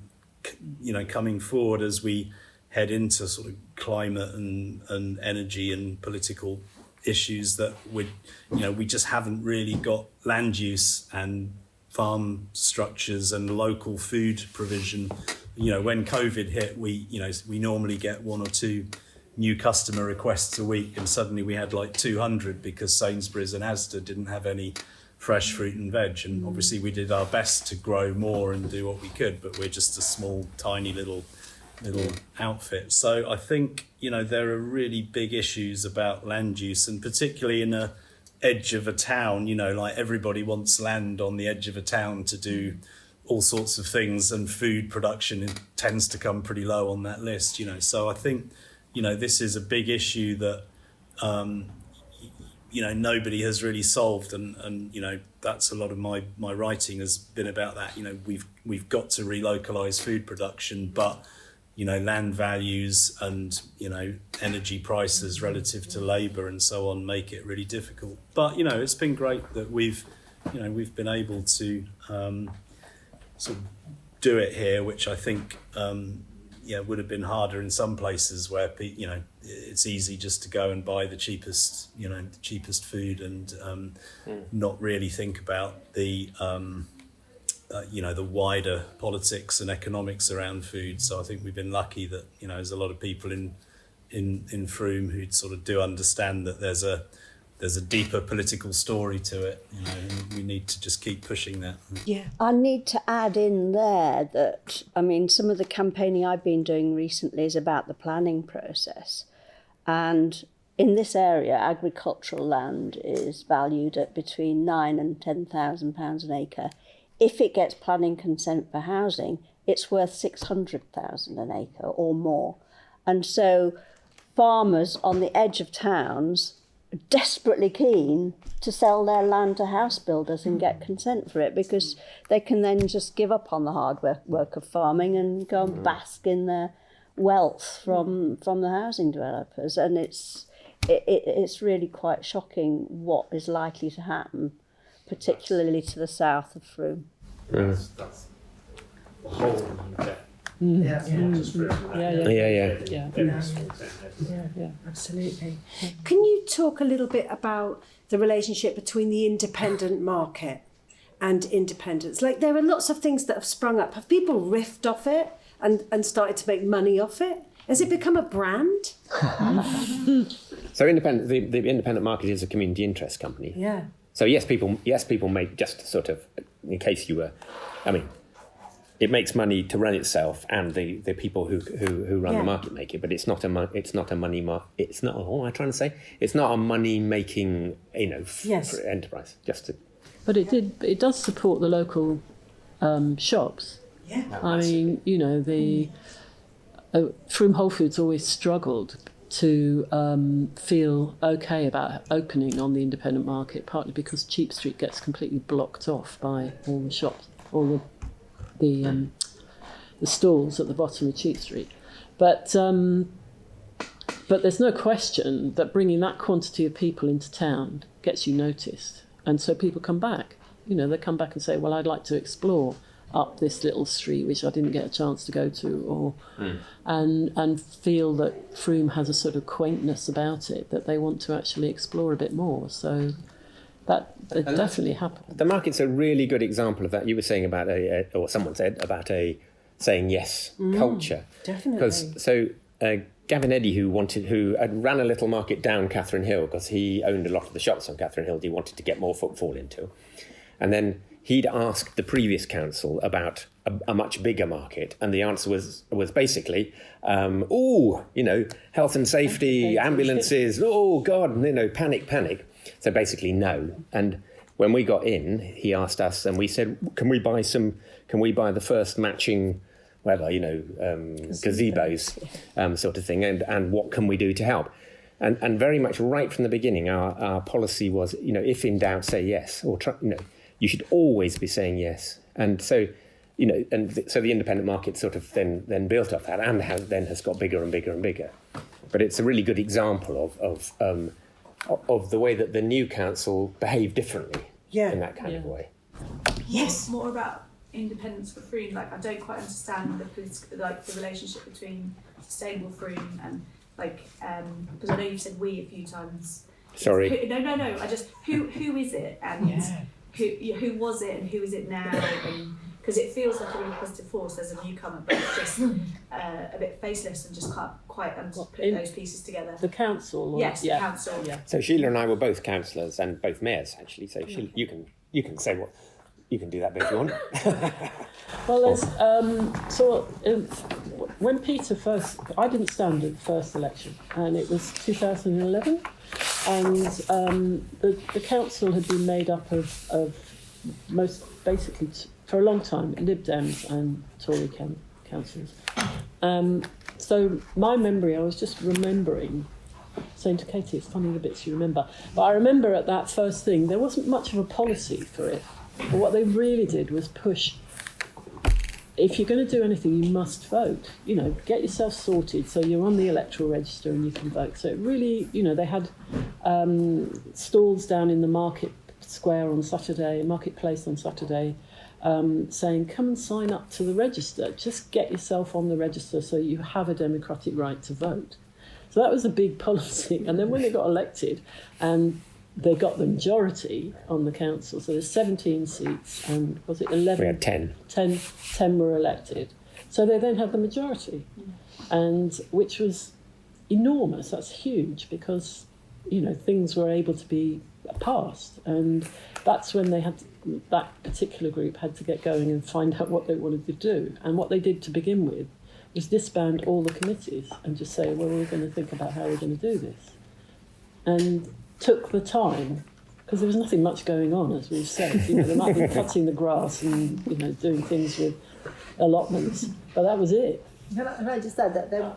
coming forward as we head into sort of climate and energy and political issues that we just haven't really got land use and farm structures and local food provision. When COVID hit, we normally get one or two new customer requests a week, and suddenly we had like 200 because Sainsbury's and Asda didn't have any fresh fruit and veg. And obviously we did our best to grow more and do what we could, but we're just a small, tiny little outfit. So I think, there are really big issues about land use, and particularly in a edge of a town, like everybody wants land on the edge of a town to do all sorts of things, and food production tends to come pretty low on that list, So I think, this is a big issue that, nobody has really solved. And that's a lot of my writing has been about that. We've got to relocalise food production, but, land values and, energy prices relative to labour and so on make it really difficult. But, it's been great that we've been able to sort of do it here, which I think would have been harder in some places where it's easy just to go and buy the cheapest food and not really think about the the wider politics and economics around food. So I think we've been lucky that there's a lot of people in Frome who sort of do understand that there's a deeper political story to it, and we need to just keep pushing that. Yeah. I need to add in there that, some of the campaigning I've been doing recently is about the planning process. And in this area, agricultural land is valued at between £9,000 and £10,000 an acre. If it gets planning consent for housing, it's worth £600,000 an acre or more. And so farmers on the edge of towns desperately keen to sell their land to house builders and get consent for it, because they can then just give up on the hard work of farming and go and bask in their wealth from the housing developers. And it's really quite shocking what is likely to happen, particularly to the south of Frome. That's the whole UK. Yeah, absolutely. Can you talk a little bit about the relationship between the independent market and independence? Like, there are lots of things that have sprung up. Have people riffed off it and started to make money off it? Has it become a brand? So the independent market is a community interest company. Yeah. So yes, people make, just sort of, in case you were, it makes money to run itself, and the people who run the market make it. But it's not a money It's not. What am I trying to say? It's not a money making enterprise. But it does support the local shops. Yeah. Frome Whole Foods always struggled to feel okay about opening on the independent market, partly because Cheap Street gets completely blocked off by all the shops, all the stalls at the bottom of Cheap Street. But there's no question that bringing that quantity of people into town gets you noticed, and so people come back. They come back and say, well, I'd like to explore up this little street which I didn't get a chance to go to, and feel that Frome has a sort of quaintness about it that they want to actually explore a bit more. So that definitely happened. The market's a really good example of that. You were saying about or someone said about a saying yes culture. Definitely. Because Gavin Eddy, who had ran a little market down Catherine Hill, because he owned a lot of the shops on Catherine Hill, he wanted to get more footfall into, and then he'd asked the previous council about a much bigger market, and the answer was basically, health and safety, ambulances, oh God, panic. So basically no. And when we got in, he asked us, and we said, can we buy the first matching, gazebos, sort of thing, and what can we do to help? And very much right from the beginning, our policy was, if in doubt, say yes, or you should always be saying yes. And so, so the independent market sort of then built off that, and has got bigger and bigger and bigger. But it's a really good example of the way that the new council behaved differently in that kind of way. Yes. More about independence for Frome. I don't quite understand the relationship between sustainable Frome and because I know you've said we a few times. Sorry. No. Who is it, and who was it, and who is it now? Because it feels like a really positive force. There's a newcomer, but it's just a bit faceless and just can't quite put those pieces together. The council? Yes, the council. Yeah. So Sheila and I were both councillors and both mayors, actually. So Sheila, you can say what you can do that bit if you want. Well, there's when Peter first, I didn't stand at the first election, and it was 2011, and the council had been made up of most basically for a long time Lib Dems and Tory councillors. So my memory, I was just remembering, saying to Katy, it's funny the bits you remember, but I remember at that first thing there wasn't much of a policy for it. But what they really did was push, if you're going to do anything, you must vote. Get yourself sorted so you're on the electoral register and you can vote. So it really, they had stalls down in the market Square on Saturday, Marketplace on Saturday, saying, come and sign up to the register. Just get yourself on the register so you have a democratic right to vote. So that was a big policy. And then when they got elected, and they got the majority on the council, so there's 17 seats, and was it 11? We had 10. 10 were elected. So they then had the majority, and which was enormous. That's huge, because, you know, things were able to be passed. And that's when they had that particular group had to get going and find out what they wanted to do. And what they did to begin with was disband all the committees and just say, well, we're going to think about how we're going to do this. And took the time, because there was nothing much going on, as we've said. You know, they might be cutting the grass and, you know, doing things with allotments, but that was it. Can I just add that there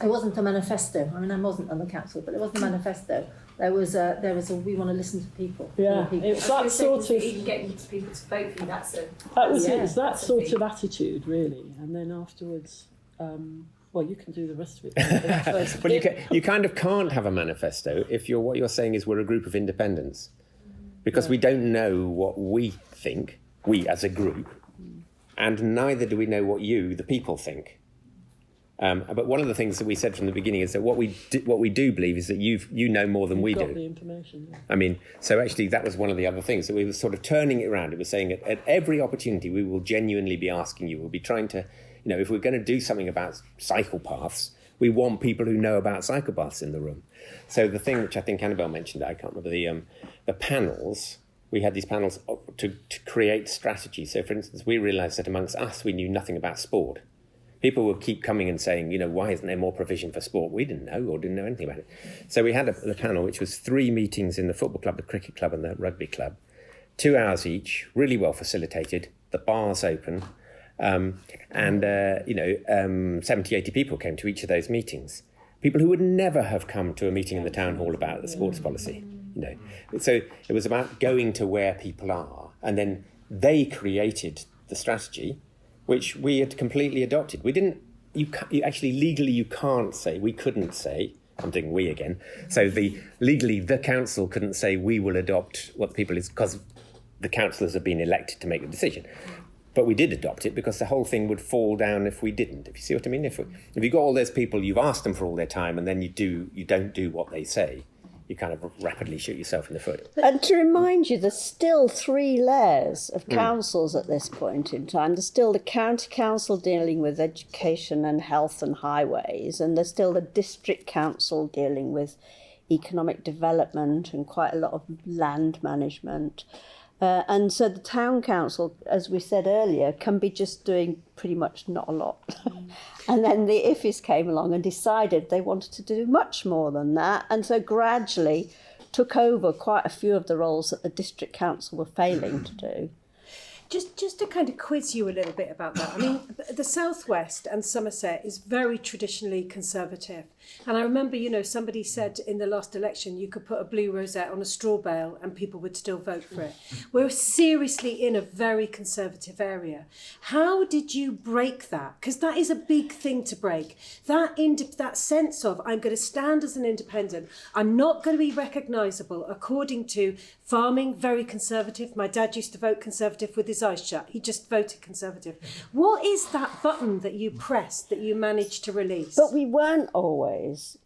wasn't a manifesto. I mean, I wasn't on the council, but there wasn't a manifesto. There was a we want to listen to people. Yeah, people. it was that sort of. Even getting people to vote for you, that's a. That was yeah, it. It's that that's sort of attitude, really, and then afterwards. Well, you can do the rest of it. Well, you kind of can't have a manifesto if what you're saying is we're a group of independents, because we don't know what we think, we as a group, and neither do we know what you, the people, think. But one of the things that we said from the beginning is that what we do believe is that you know more than we do. The information. Yeah. I mean, so actually that was one of the other things that we were sort of turning it around. It was saying at every opportunity we will genuinely be asking you. We'll be trying to. You know, if we're going to do something about cycle paths, we want people who know about cycle paths in the room. So the thing which I think Annabelle mentioned, I can't remember, the panels, we had these panels to create strategy. So, for instance, we realised that amongst us, we knew nothing about sport. People would keep coming and saying, you know, why isn't there more provision for sport? We didn't know or didn't know anything about it. So we had a panel, which was 3 meetings in the football club, the cricket club and the rugby club, 2 hours each, really well facilitated, the bars open, 70, 80 people came to each of those meetings. People who would never have come to a meeting in the town hall about the sports policy, you know. So it was about going to where people are, and then they created the strategy, which we had completely adopted. We didn't. You actually legally you can't say. We couldn't say. I'm doing we again. So legally the council couldn't say we will adopt what the people is, because the councillors have been elected to make the decision. But we did adopt it because the whole thing would fall down if we didn't. If you see what I mean? If you've got all those people, you've asked them for all their time, and then you don't do what they say, you kind of rapidly shoot yourself in the foot. And to remind you, there's still 3 layers of councils at this point in time. There's still the county council dealing with education and health and highways, and there's still the district council dealing with economic development and quite a lot of land management. And so the town council, as we said earlier, can be just doing pretty much not a lot. And then the IFIs came along and decided they wanted to do much more than that. And so gradually took over quite a few of the roles that the district council were failing to do. Just to kind of quiz you a little bit about that. I mean, the Southwest and Somerset is very traditionally conservative. And I remember, you know, somebody said in the last election you could put a blue rosette on a straw bale and people would still vote for it. We're seriously in a very conservative area. How did you break that? Because that is a big thing to break. That sense of, I'm going to stand as an independent. I'm not going to be recognisable according to farming, very conservative. My dad used to vote conservative with his eyes shut. He just voted conservative. What is that button that you pressed that you managed to release? But we weren't always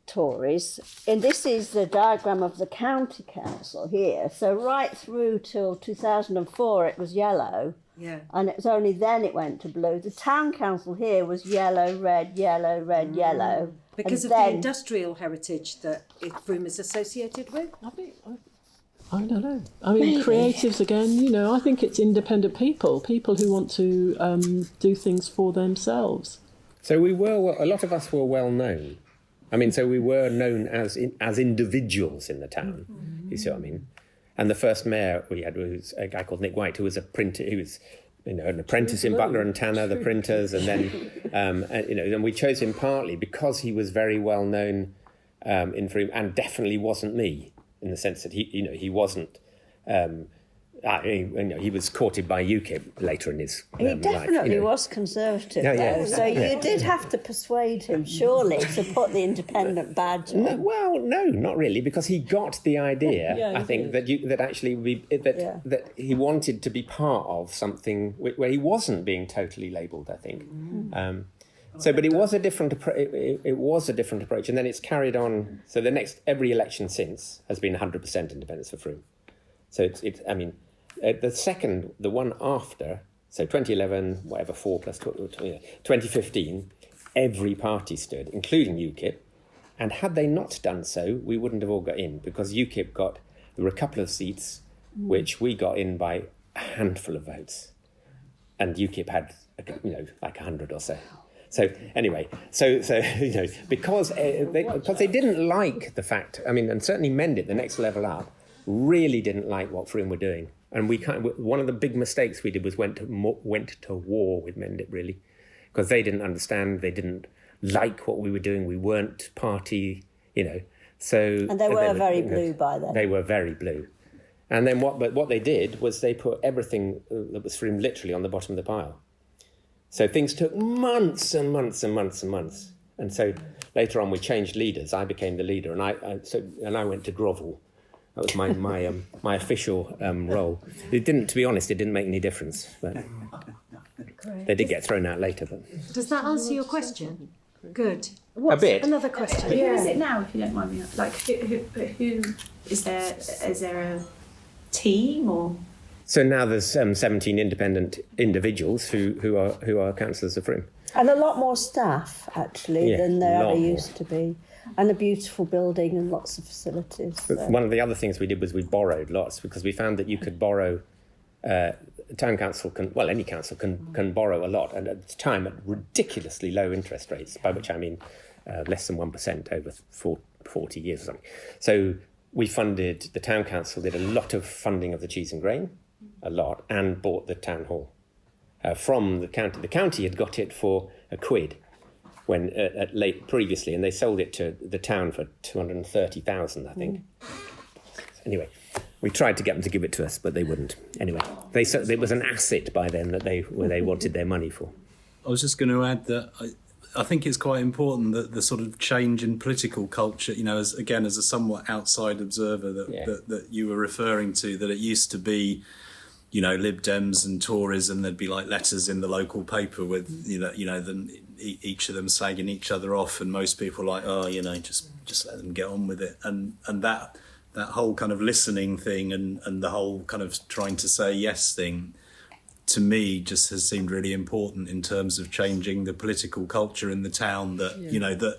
Tories. And this is the diagram of the county council here. So right through till 2004 it was yellow. Yeah. And it was only then it went to blue. The town council here was yellow, red, yellow. Because and of then, the industrial heritage that Frome is associated with? I don't know. I mean, creatives again, you know, I think it's independent people who want to do things for themselves. So a lot of us were well known. I mean, so we were known as individuals in the town. You see what I mean? And the first mayor we had was a guy called Nick White, who was a printer. He was, you know, an apprentice in Butler and Tanner, the printers, and then, and we chose him partly because he was very well known in Frome, and definitely wasn't me in the sense that he wasn't He was courted by UKIP later in his He life. definitely was conservative, Yeah. though. So you did have to persuade him, surely, to put the independent badge on. Well, no, not really, because he got the idea. Yeah, I think that he wanted to be part of something where he wasn't being totally labelled. I think. But it was a different approach, and then it's carried on. So every election since has been 100% independence for Frome. So the one after, so 2011, whatever, 4 plus 2015, every party stood, including UKIP. And had they not done so, we wouldn't have all got in, because UKIP there were a couple of seats which we got in by a handful of votes. And UKIP had, like 100 or so. So anyway, because they didn't like the fact, and certainly Mendit, the next level up, really didn't like what Frome were doing. And one of the big mistakes we did was went to war with Mendit, really, because they didn't understand, they didn't like what we were doing. We weren't party, So And they were very blue by then. They were very blue. And then what they did was they put everything that was Frome literally on the bottom of the pile. So things took months and months and months and months. And so later on we changed leaders. I became the leader, and I went to grovel. That was my official role. To be honest, it didn't make any difference. But they did get thrown out later. But Does that answer your question? Good. a bit. Another question? Who is it now, if you don't mind me asking? Like, who is there? Is there a team or? So now there's 17 independent individuals who are councillors of Frome. And a lot more staff, actually, than there ever used to be. And a beautiful building and lots of facilities. But one of the other things we did was we borrowed lots, because we found that you could borrow. Town council any council can borrow a lot, and at the time at ridiculously low interest rates, by which I mean less than 1% over 40 years or something. So the town council did a lot of funding of the cheese and grain, a lot, and bought the town hall from the county. The county had got it for £1 when previously, and they sold it to the town for 230,000, I think. Anyway, we tried to get them to give it to us, but they wouldn't. Anyway, it was an asset by then that they wanted their money for. I was just going to add that I think it's quite important that the sort of change in political culture, as a somewhat outside observer that you were referring to, that it used to be, Lib Dems and Tories, and there'd be like letters in the local paper with, them, each of them slagging each other off, and most people like, just let them get on with it, and that whole kind of listening thing and the whole kind of trying to say yes thing, to me, just has seemed really important in terms of changing the political culture in the town that, that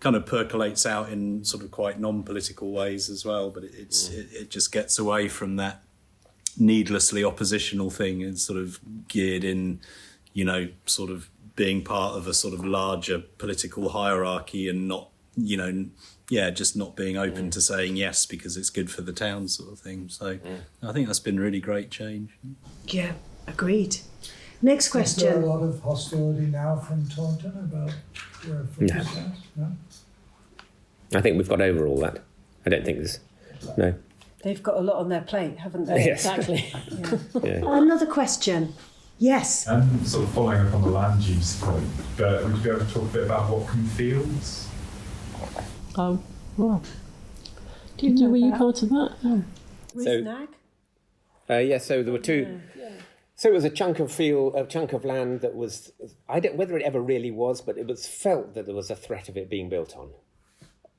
kind of percolates out in sort of quite non-political ways as well. But it just gets away from that needlessly oppositional thing and sort of geared in, sort of being part of a sort of larger political hierarchy and not, just not being open to saying yes because it's good for the town sort of thing. So I think that's been a really great change. Yeah, agreed. Next question. Is there a lot of hostility now from Taunton about where Frome stands? No? I think we've got over all that. I don't think there's... No. They've got a lot on their plate, haven't they? Yes. Exactly. Yeah. Another question. Yes. Sort of following up on the land use point, but would you be able to talk a bit about Watcombe Fields? Oh, well. Were you part of that? No. Ruth Nag? So there were two... So it was a chunk of land that was... whether it ever really was, but it was felt that there was a threat of it being built on.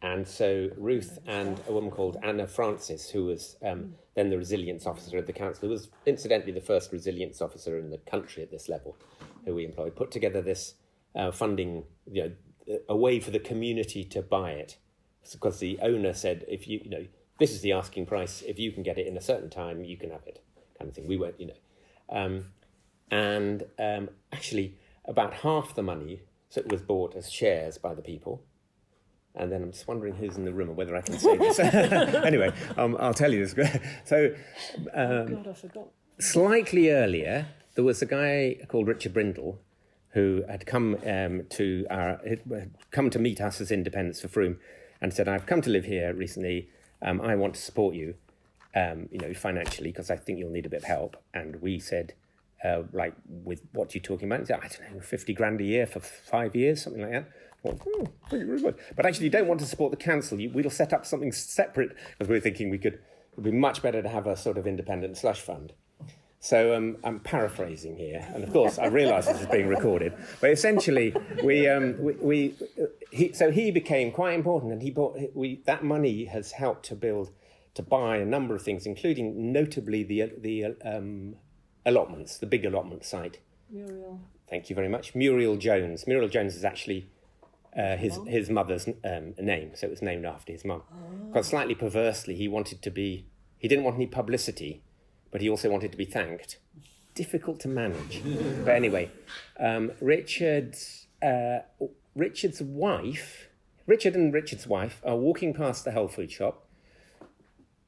And so Ruth and a woman called Anna Francis, who was then the resilience officer of the council, who was incidentally the first resilience officer in the country at this level, who we employed, put together this funding, a way for the community to buy it. Because the owner said, if this is the asking price, if you can get it in a certain time, you can have it, kind of thing. We weren't, actually about half the money was bought as shares by the people. And then I'm just wondering who's in the room and whether I can say this. Anyway, I'll tell you this. So, God, I forgot. Slightly earlier, there was a guy called Richard Brindle who had come to meet us as independents for Frome and said, "I've come to live here recently. I want to support you." financially, because I think you'll need a bit of help. And we said, like, with what you're talking about, he said, I don't know, 50 grand a year for 5 years, something like that. But actually, you don't want to support the council. We'll set up something separate, because we were thinking it would be much better to have a sort of independent slush fund. So I'm paraphrasing here, and of course I realise this is being recorded. But essentially, he became quite important, and that money has helped to buy a number of things, including notably the allotments, the big allotment site. Muriel. Thank you very much. Muriel Jones. Muriel Jones is actually his mother's name, so it was named after his mum. Quite slightly perversely, he didn't want any publicity, but he also wanted to be thanked. Difficult to manage. But anyway, Richard and Richard's wife are walking past the health food shop,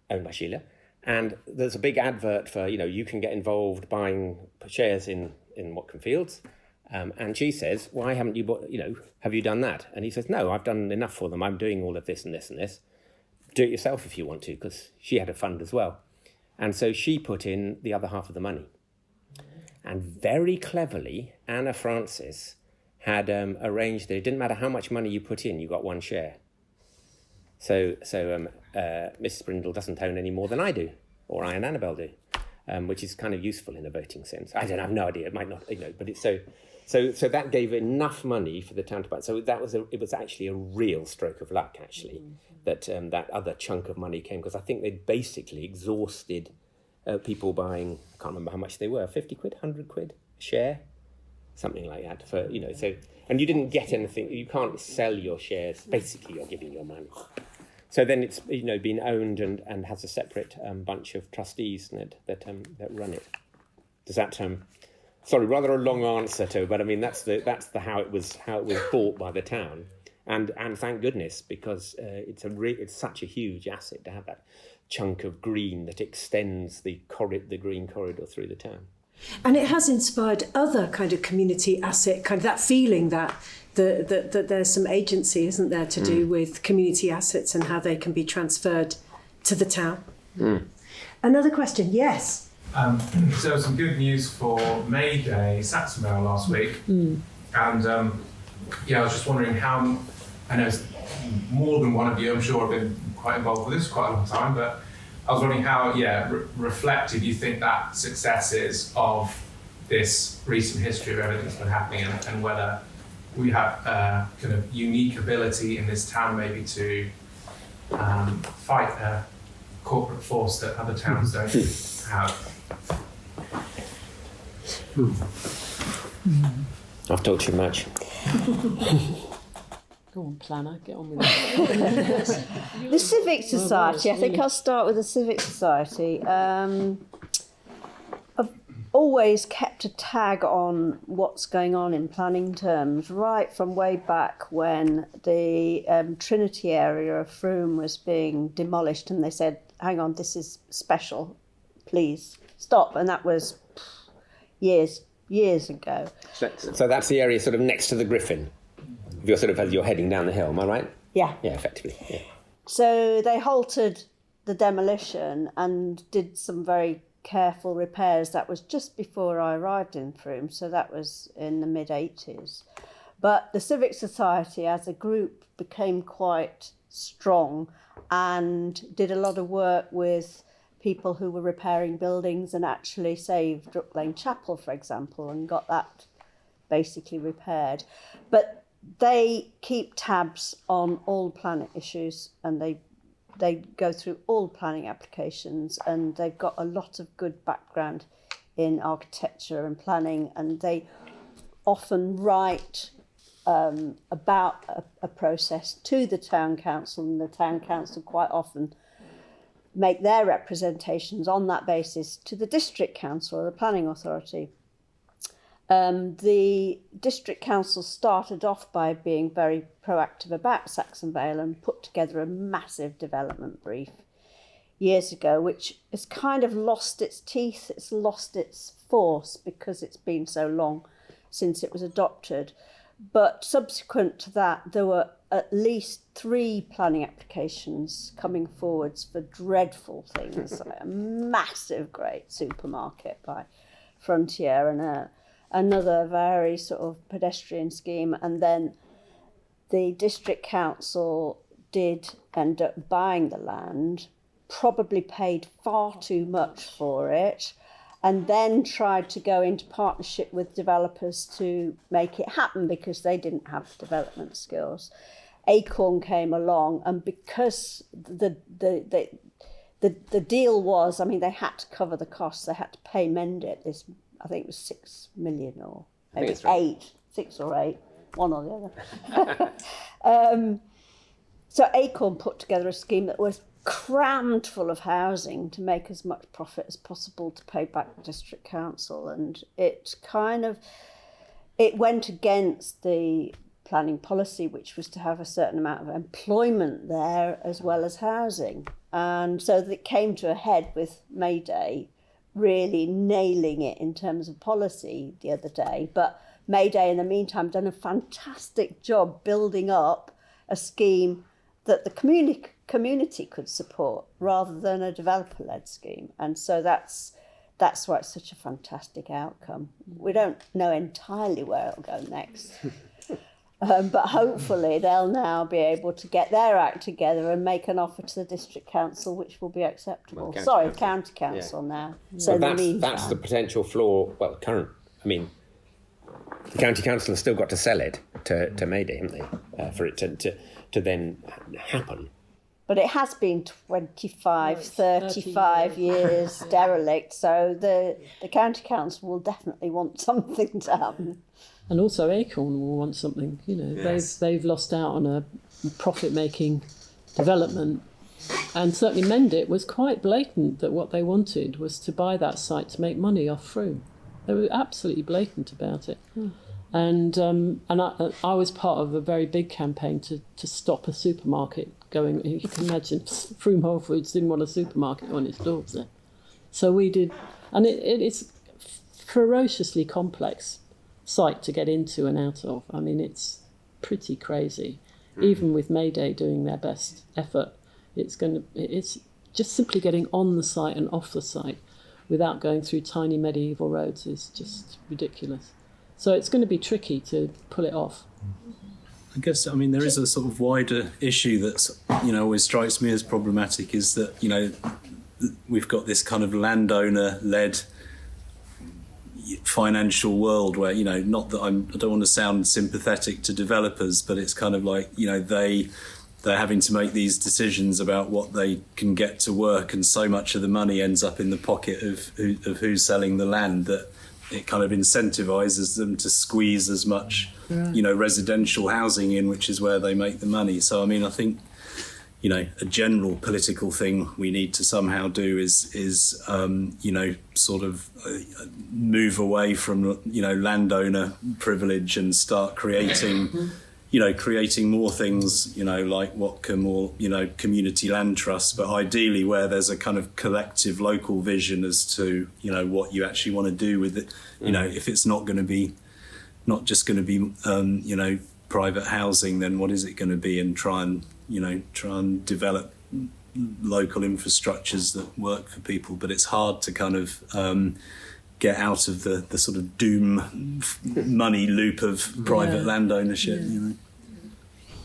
owned by Sheila, and there's a big advert for, you can get involved buying shares in Watcombe Fields. And she says, why haven't you bought, have you done that? And he says, no, I've done enough for them. I'm doing all of this and this and this. Do it yourself if you want to, because she had a fund as well. And so she put in the other half of the money. And very cleverly, Anna Francis had arranged that it didn't matter how much money you put in, you got one share. So Mrs. Brindle doesn't own any more than I do, or I and Annabelle do, which is kind of useful in a voting sense. I have no idea. It might not, but it's so that gave enough money for the town to buy. So it was actually a real stroke of luck, actually, that that other chunk of money came, because I think they'd basically exhausted people buying. I can't remember how much they were, 50 quid, 100 quid a share, something like that. For so, and you didn't get anything. You can't sell your shares. Basically, you're giving your money. So then it's been owned and has a separate bunch of trustees that run it. Does that sorry, rather a long answer to, but I mean that's the how it was bought by the town, and thank goodness, because it's such a huge asset to have that chunk of green that extends the green corridor through the town. And it has inspired other kind of community asset, kind of that feeling that there's some agency, isn't there, to do with community assets and how they can be transferred to the town. Another question, yes. So some good news for May Day, Saxonvale last week. And I was just wondering how, I know it's more than one of you, I'm sure, have been quite involved with this for quite a long time, but I was wondering how, reflective you think that success is of this recent history of everything that's been happening, and whether we have a kind of unique ability in this town maybe to fight a corporate force that other towns don't have. I've talked too much. Go on, planner, get on with it. The Civic Society, I think I'll start with the Civic Society. I've always kept a tag on what's going on in planning terms, right from way back when the Trinity area of Frome was being demolished, and they said, hang on, this is special, please stop. And that was years ago. So that's the area sort of next to the Griffin. You're sort of as you're heading down the hill, am I right? Yeah. Yeah, effectively. Yeah. So they halted the demolition and did some very careful repairs. That was just before I arrived in Frome, so that was in the mid-80s. But the Civic Society as a group became quite strong and did a lot of work with people who were repairing buildings, and actually saved Brook Lane Chapel, for example, and got that basically repaired. But they keep tabs on all planning issues, and they go through all planning applications, and they've got a lot of good background in architecture and planning, and they often write about a process to the town council, and the town council quite often make their representations on that basis to the district council or the planning authority. The district council started off by being very proactive about Saxonvale and put together a massive development brief years ago, which has kind of lost its teeth, it's lost its force because it's been so long since it was adopted. But subsequent to that, there were at least 3 planning applications coming forwards for dreadful things, like a massive great supermarket by Frontier and another very sort of pedestrian scheme. And then the district council did end up buying the land, probably paid far too much for it, and then tried to go into partnership with developers to make it happen because they didn't have development skills. Acorn came along, and because the deal was, I mean, they had to cover the costs, they had to pay Mendit this, I think it was 6 million or maybe 6 or 8, one or the other. So Acorn put together a scheme that was crammed full of housing to make as much profit as possible to pay back the district council, and it went against the planning policy, which was to have a certain amount of employment there as well as housing. And so it came to a head with Mayday really nailing it in terms of policy the other day. But Mayday in the meantime done a fantastic job building up a scheme that the community could support rather than a developer-led scheme. And so that's why it's such a fantastic outcome. We don't know entirely where it'll go next. But hopefully they'll now be able to get their act together and make an offer to the district council which will be acceptable. County council now. Yeah. So that's the potential flaw. Well, the county council has still got to sell it to Mayday, haven't they, for it to then happen. But it has been 35 years derelict, so the county council will definitely want something to happen. And also Acorn will want something, yes. They've lost out on a profit-making development. And certainly Mendit was quite blatant that what they wanted was to buy that site to make money off Frome. They were absolutely blatant about it. And I was part of a very big campaign to stop a supermarket going. You can imagine Frome Whole Foods didn't want a supermarket on its doors there. So we did, and it's ferociously complex site to get into and out of. I mean, it's pretty crazy. Even with Mayday doing their best effort, it's just simply getting on the site and off the site without going through tiny medieval roads is just ridiculous. So it's going to be tricky to pull it off. I guess, I mean, there is a sort of wider issue that's, always strikes me as problematic, is that, we've got this kind of landowner-led financial world where, not that I don't want to sound sympathetic to developers, but it's kind of like, they're having to make these decisions about what they can get to work, and so much of the money ends up in the pocket of who's selling the land that it kind of incentivizes them to squeeze as much, residential housing in, which is where they make the money. So, I mean, I think, a general political thing we need to somehow do is sort of move away from, landowner privilege and start creating, creating more things, like community land trusts, but ideally where there's a kind of collective local vision as to, what you actually want to do with it. If it's not just going to be, private housing, then what is it going to be? And try and develop local infrastructures that work for people. But it's hard to kind of get out of the sort of doom money loop of private land ownership.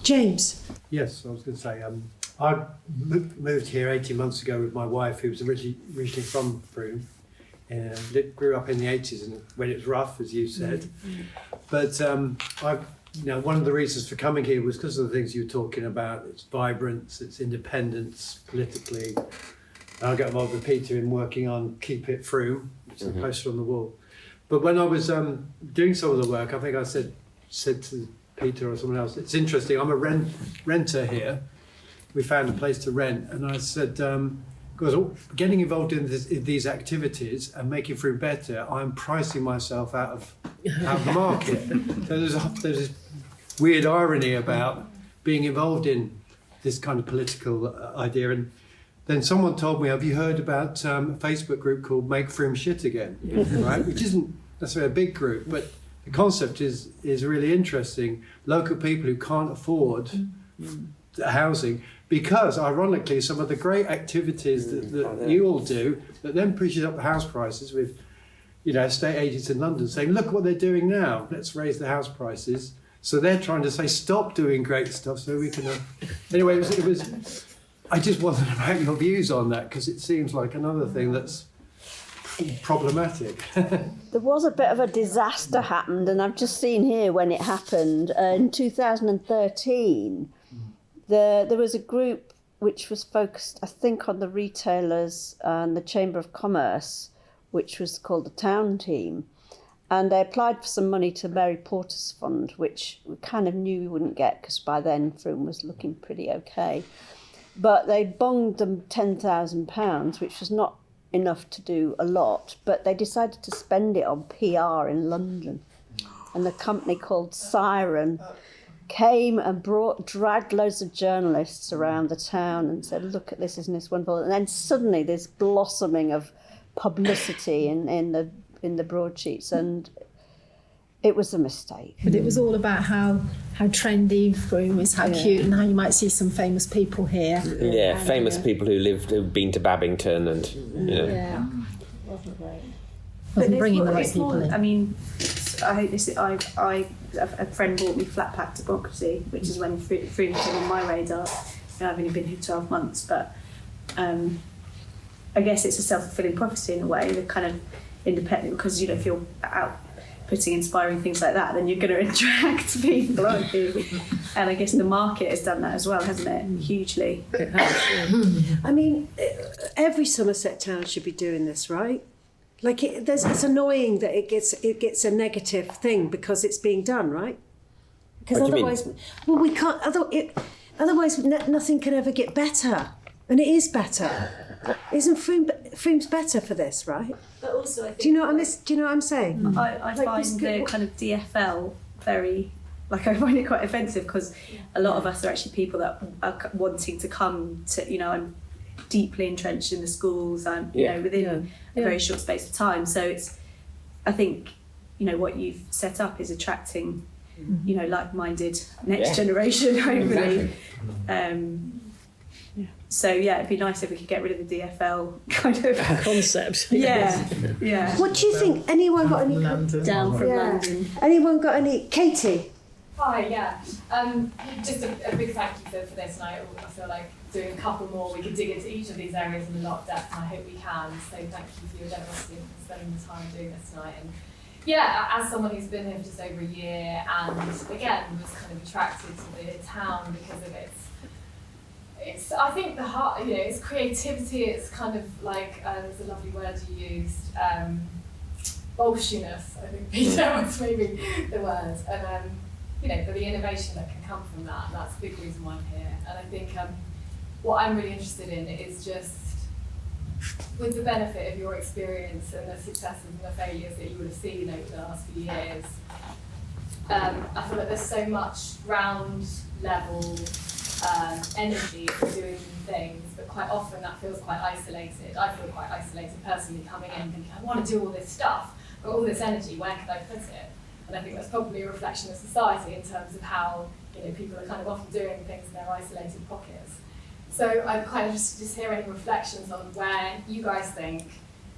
James. Yes, I was going to say, I moved here 18 months ago with my wife, who was originally from Frome, and grew up in the 80s and when it was rough, as you said. But one of the reasons for coming here was because of the things you were talking about. Its vibrance, its independence politically. I got involved with Peter in working on Keep It Frome, which is a poster on the wall. But when I was doing some of the work, I think I said to Peter or someone else, it's interesting, I'm a renter here. We found a place to rent, and I said, because getting involved in these activities and making Frome better, I'm pricing myself out of the market. So there's this weird irony about being involved in this kind of political idea. And then someone told me, have you heard about a Facebook group called Make Frome Shit Again? Right? Which isn't necessarily a big group, but the concept is really interesting. Local people who can't afford housing, because ironically some of the great activities that you all do that then pushes up the house prices with, you know, estate agents in London saying, look what they're doing now, let's raise the house prices. So they're trying to say, stop doing great stuff so we can... Anyway, it was I just wanted to have your views on that, because it seems like another thing that's problematic. There was a bit of a disaster happened, and I've just seen here when it happened. In 2013, there was a group which was focused, I think, on the retailers and the Chamber of Commerce, which was called the Town Team. And they applied for some money to Mary Porter's fund, which we kind of knew we wouldn't get because by then Frome was looking pretty okay. But they bunged them £10,000, which was not enough to do a lot, but they decided to spend it on PR in London. And the company called Siren came and dragged loads of journalists around the town and said, look at this, isn't this wonderful? And then suddenly this blossoming of publicity in the broadsheets, and it was a mistake. But it was all about how trendy Frome is, how cute, and how you might see some famous people here. Yeah, famous people who've been to Babington and, you know. Yeah, wasn't great. Wasn't bringing the right people in. I mean, a friend bought me Flat Pack Democracy, which is when Frome came on my radar. I've only been here 12 months, but I guess it's a self-fulfilling prophecy in a way. The kind of independent, because you know, if you're out putting inspiring things like that, then you're going to attract people, aren't you? And I guess the market has done that as well, hasn't it? Hugely. It has. I mean, every Somerset town should be doing this, right? Like, it's annoying that it gets a negative thing because it's being done, right? Because otherwise, well, we can't. Otherwise, nothing can ever get better, and it is better. Isn't Frome's better for this, right? But also, I think, do you know what I'm saying? I find the kind of DFL very, I find it quite offensive, because a lot of us are actually people that are wanting to come to, you know, I'm deeply entrenched in the schools, I'm, you know, within a very short space of time. So it's, I think, you know, what you've set up is attracting, you know, like-minded next generation, hopefully. Exactly. So it'd be nice if we could get rid of the DFL kind of concept. Yeah. What do you think? Anyone got any down from London? Anyone got any? Katie. Hi, yeah. Just a big thank you for this, and I feel like doing a couple more, we could dig into each of these areas in a lot of depth, and I hope we can. So thank you for your generosity and for spending the time doing this tonight. And yeah, as someone who's been here for just over a year, and again was kind of attracted to the town because of it's I think the heart, you know, it's creativity. It's kind of like there's a lovely word you used, bolshiness. I think Peter was maybe the word, and you know, but the innovation that can come from that. That's a big reason why I'm here. And I think what I'm really interested in is just, with the benefit of your experience and the successes and the failures that you would have seen over the last few years, I feel like there's so much ground level energy for doing things, but quite often that feels quite isolated. I feel quite isolated personally coming in thinking, I want to do all this stuff, but all this energy, where can I put it? And I think that's probably a reflection of society in terms of how, you know, people are kind of often doing things in their isolated pockets. So I'm kind of just hearing reflections on where you guys think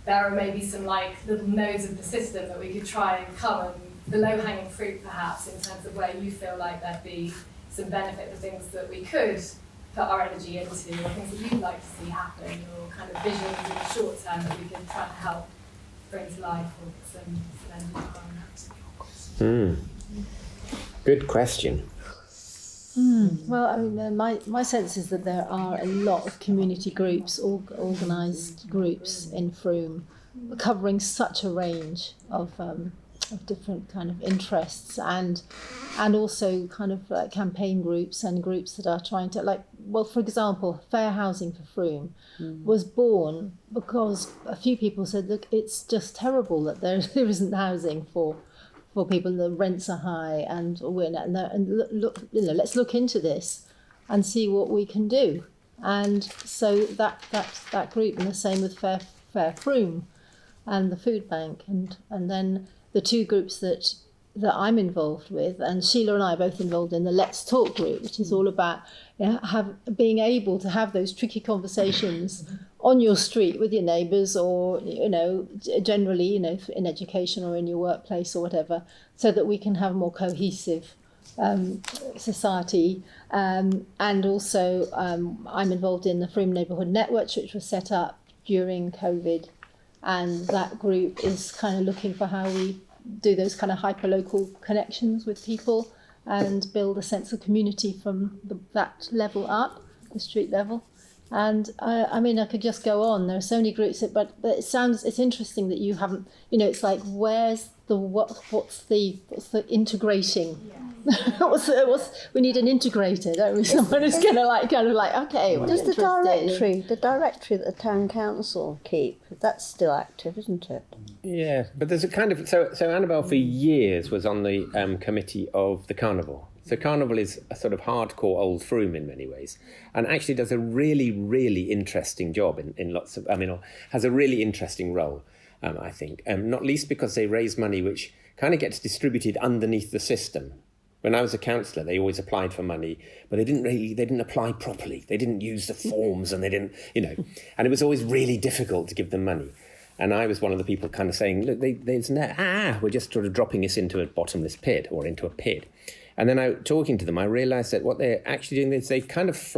there are maybe some like little nodes of the system that we could try and come, and the low-hanging fruit perhaps, in terms of where you feel like there'd be some benefit, the things that we could put our energy into, or things that you'd like to see happen, or kind of visions in the short term that we could try and help bring to life, or some energy behind that. Good question. Well, I mean, my sense is that there are a lot of community groups, organised groups in Frome, covering such a range of different kind of interests, and also kind of campaign groups and groups that are trying to, like, well, for example, Fair Housing for Frome was born because a few people said, look, it's just terrible that there isn't housing for people, the rents are high, and look, you know, let's look into this and see what we can do. And so that group, and the same with Fair Frome and the food bank, and then the two groups that that I'm involved with, and Sheila and I are both involved in the Let's Talk group, which is all about being able to have those tricky conversations on your street with your neighbours, or generally in education or in your workplace or whatever, so that we can have a more cohesive society. And also I'm involved in the Frome Neighbourhood Network, which was set up during COVID, and that group is kind of looking for how we do those kind of hyper-local connections with people and build a sense of community from that level up, the street level. And I could just go on. There are so many groups, but it's interesting that you haven't, it's like, where's the what's the integrating? Yeah. We need an integrator, don't we? Someone who's kind of like, okay. Does the directory that the town council keep, that's still active, isn't it? Yeah, but there's a kind of so Annabelle for years was on the committee of the carnival. So Carnival is a sort of hardcore old Frome in many ways, and actually does a really, really interesting job in lots of, or has a really interesting role, I think, not least because they raise money which kind of gets distributed underneath the system. When I was a councillor, they always applied for money, but they didn't apply properly. They didn't use the forms, and they didn't, and it was always really difficult to give them money. And I was one of the people kind of saying, look, we're just sort of dropping us into a bottomless pit or into a pit. And then talking to them, I realised that what they're actually doing is they kind of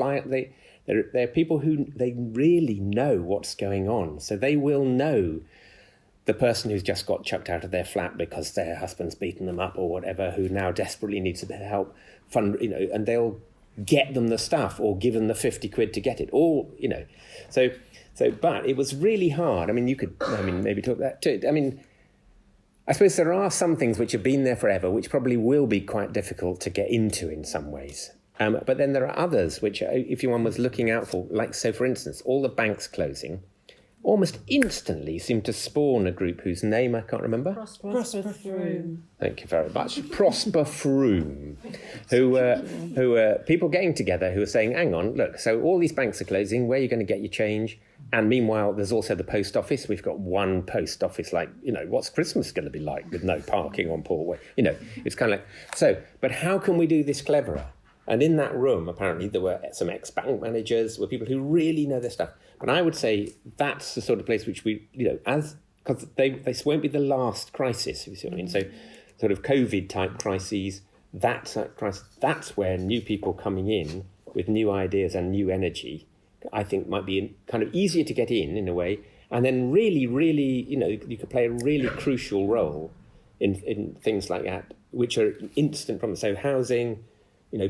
they're people who they really know what's going on. So they will know the person who's just got chucked out of their flat because their husband's beaten them up or whatever, who now desperately needs a bit of help, and they'll get them the stuff or give them the 50 quid to get it. But it was really hard. You could maybe talk that too. I suppose there are some things which have been there forever, which probably will be quite difficult to get into in some ways. But then there are others which, if one was looking out for, like, so for instance, all the banks closing almost instantly seemed to spawn a group whose name I can't remember. Prosper Frome. Thank you very much. Prosper Frome, who were people getting together who are saying, hang on, look, so all these banks are closing, where are you going to get your change? And meanwhile, there's also the post office. We've got one post office, what's Christmas going to be like with no parking on Port Way? It's kind of like, but how can we do this cleverer? And in that room, apparently, there were some ex-bank managers, were people who really know their stuff. But I would say that's the sort of place which we, because this won't be the last crisis, if you see what I mean. So sort of COVID-type crises, that's where new people coming in with new ideas and new energy, I think might be kind of easier to get in a way, and then really, really, you could play a really crucial role in things like that, which are instant problems. So housing,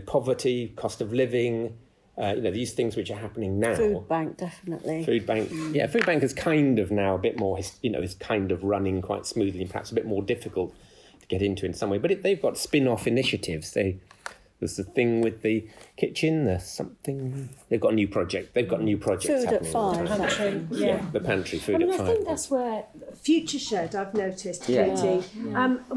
poverty, cost of living, these things which are happening now. Food bank, definitely. Food bank, yeah. Food bank is kind of now a bit more, is kind of running quite smoothly and perhaps a bit more difficult to get into in some way. But they've got spin-off initiatives. There's the thing with the kitchen. There's something. They've got a new project. They've got new projects Food happening. at 5. Pantry, Yeah, the pantry, food at 5. I think that's where Future Shed, I've noticed, Yeah. Katie.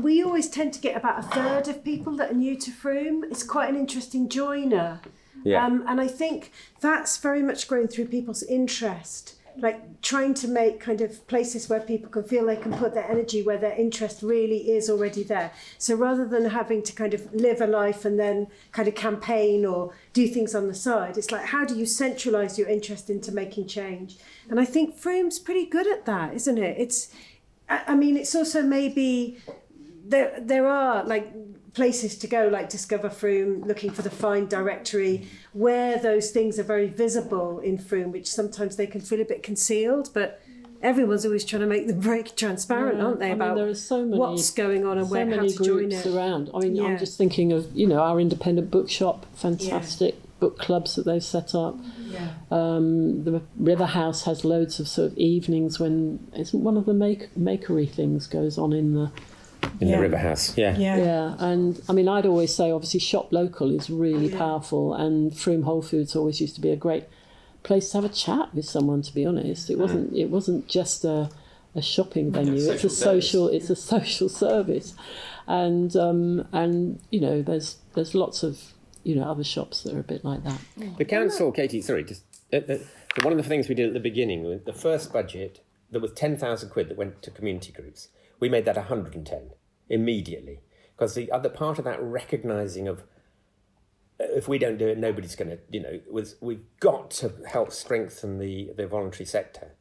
We always tend to get about a third of people that are new to Frome. It's quite an interesting joiner. Yeah. And I think that's very much grown through people's interest, like trying to make kind of places where people can feel they can put their energy where their interest really is already there. So rather than having to kind of live a life and then kind of campaign or do things on the side, it's like, how do you centralise your interest into making change? And I think Frome's pretty good at that, isn't it? It's also maybe there are like places to go, like Discover Frome, looking for the Find directory, where those things are very visible in Frome, which sometimes they can feel a bit concealed, but everyone's always trying to make them very transparent, aren't they, about there are so many, what's going on and where how to join it. Around. I'm just thinking of, our independent bookshop, fantastic book clubs that they've set up. Yeah. The River House has loads of sort of evenings when isn't one of the makery things goes on in the River House, yeah. And I'd always say obviously shop local is really powerful, and Frome Whole Foods always used to be a great place to have a chat with someone, to be honest. It wasn't just a shopping venue, it's a social service. And there's lots of other shops that are a bit like that. The council, Katie, one of the things we did at the beginning, the first budget, there was 10,000 quid that went to community groups. We made that 110 immediately. because the other part of that recognising of if we don't do it, nobody's going to, we've got to help strengthen the voluntary sector.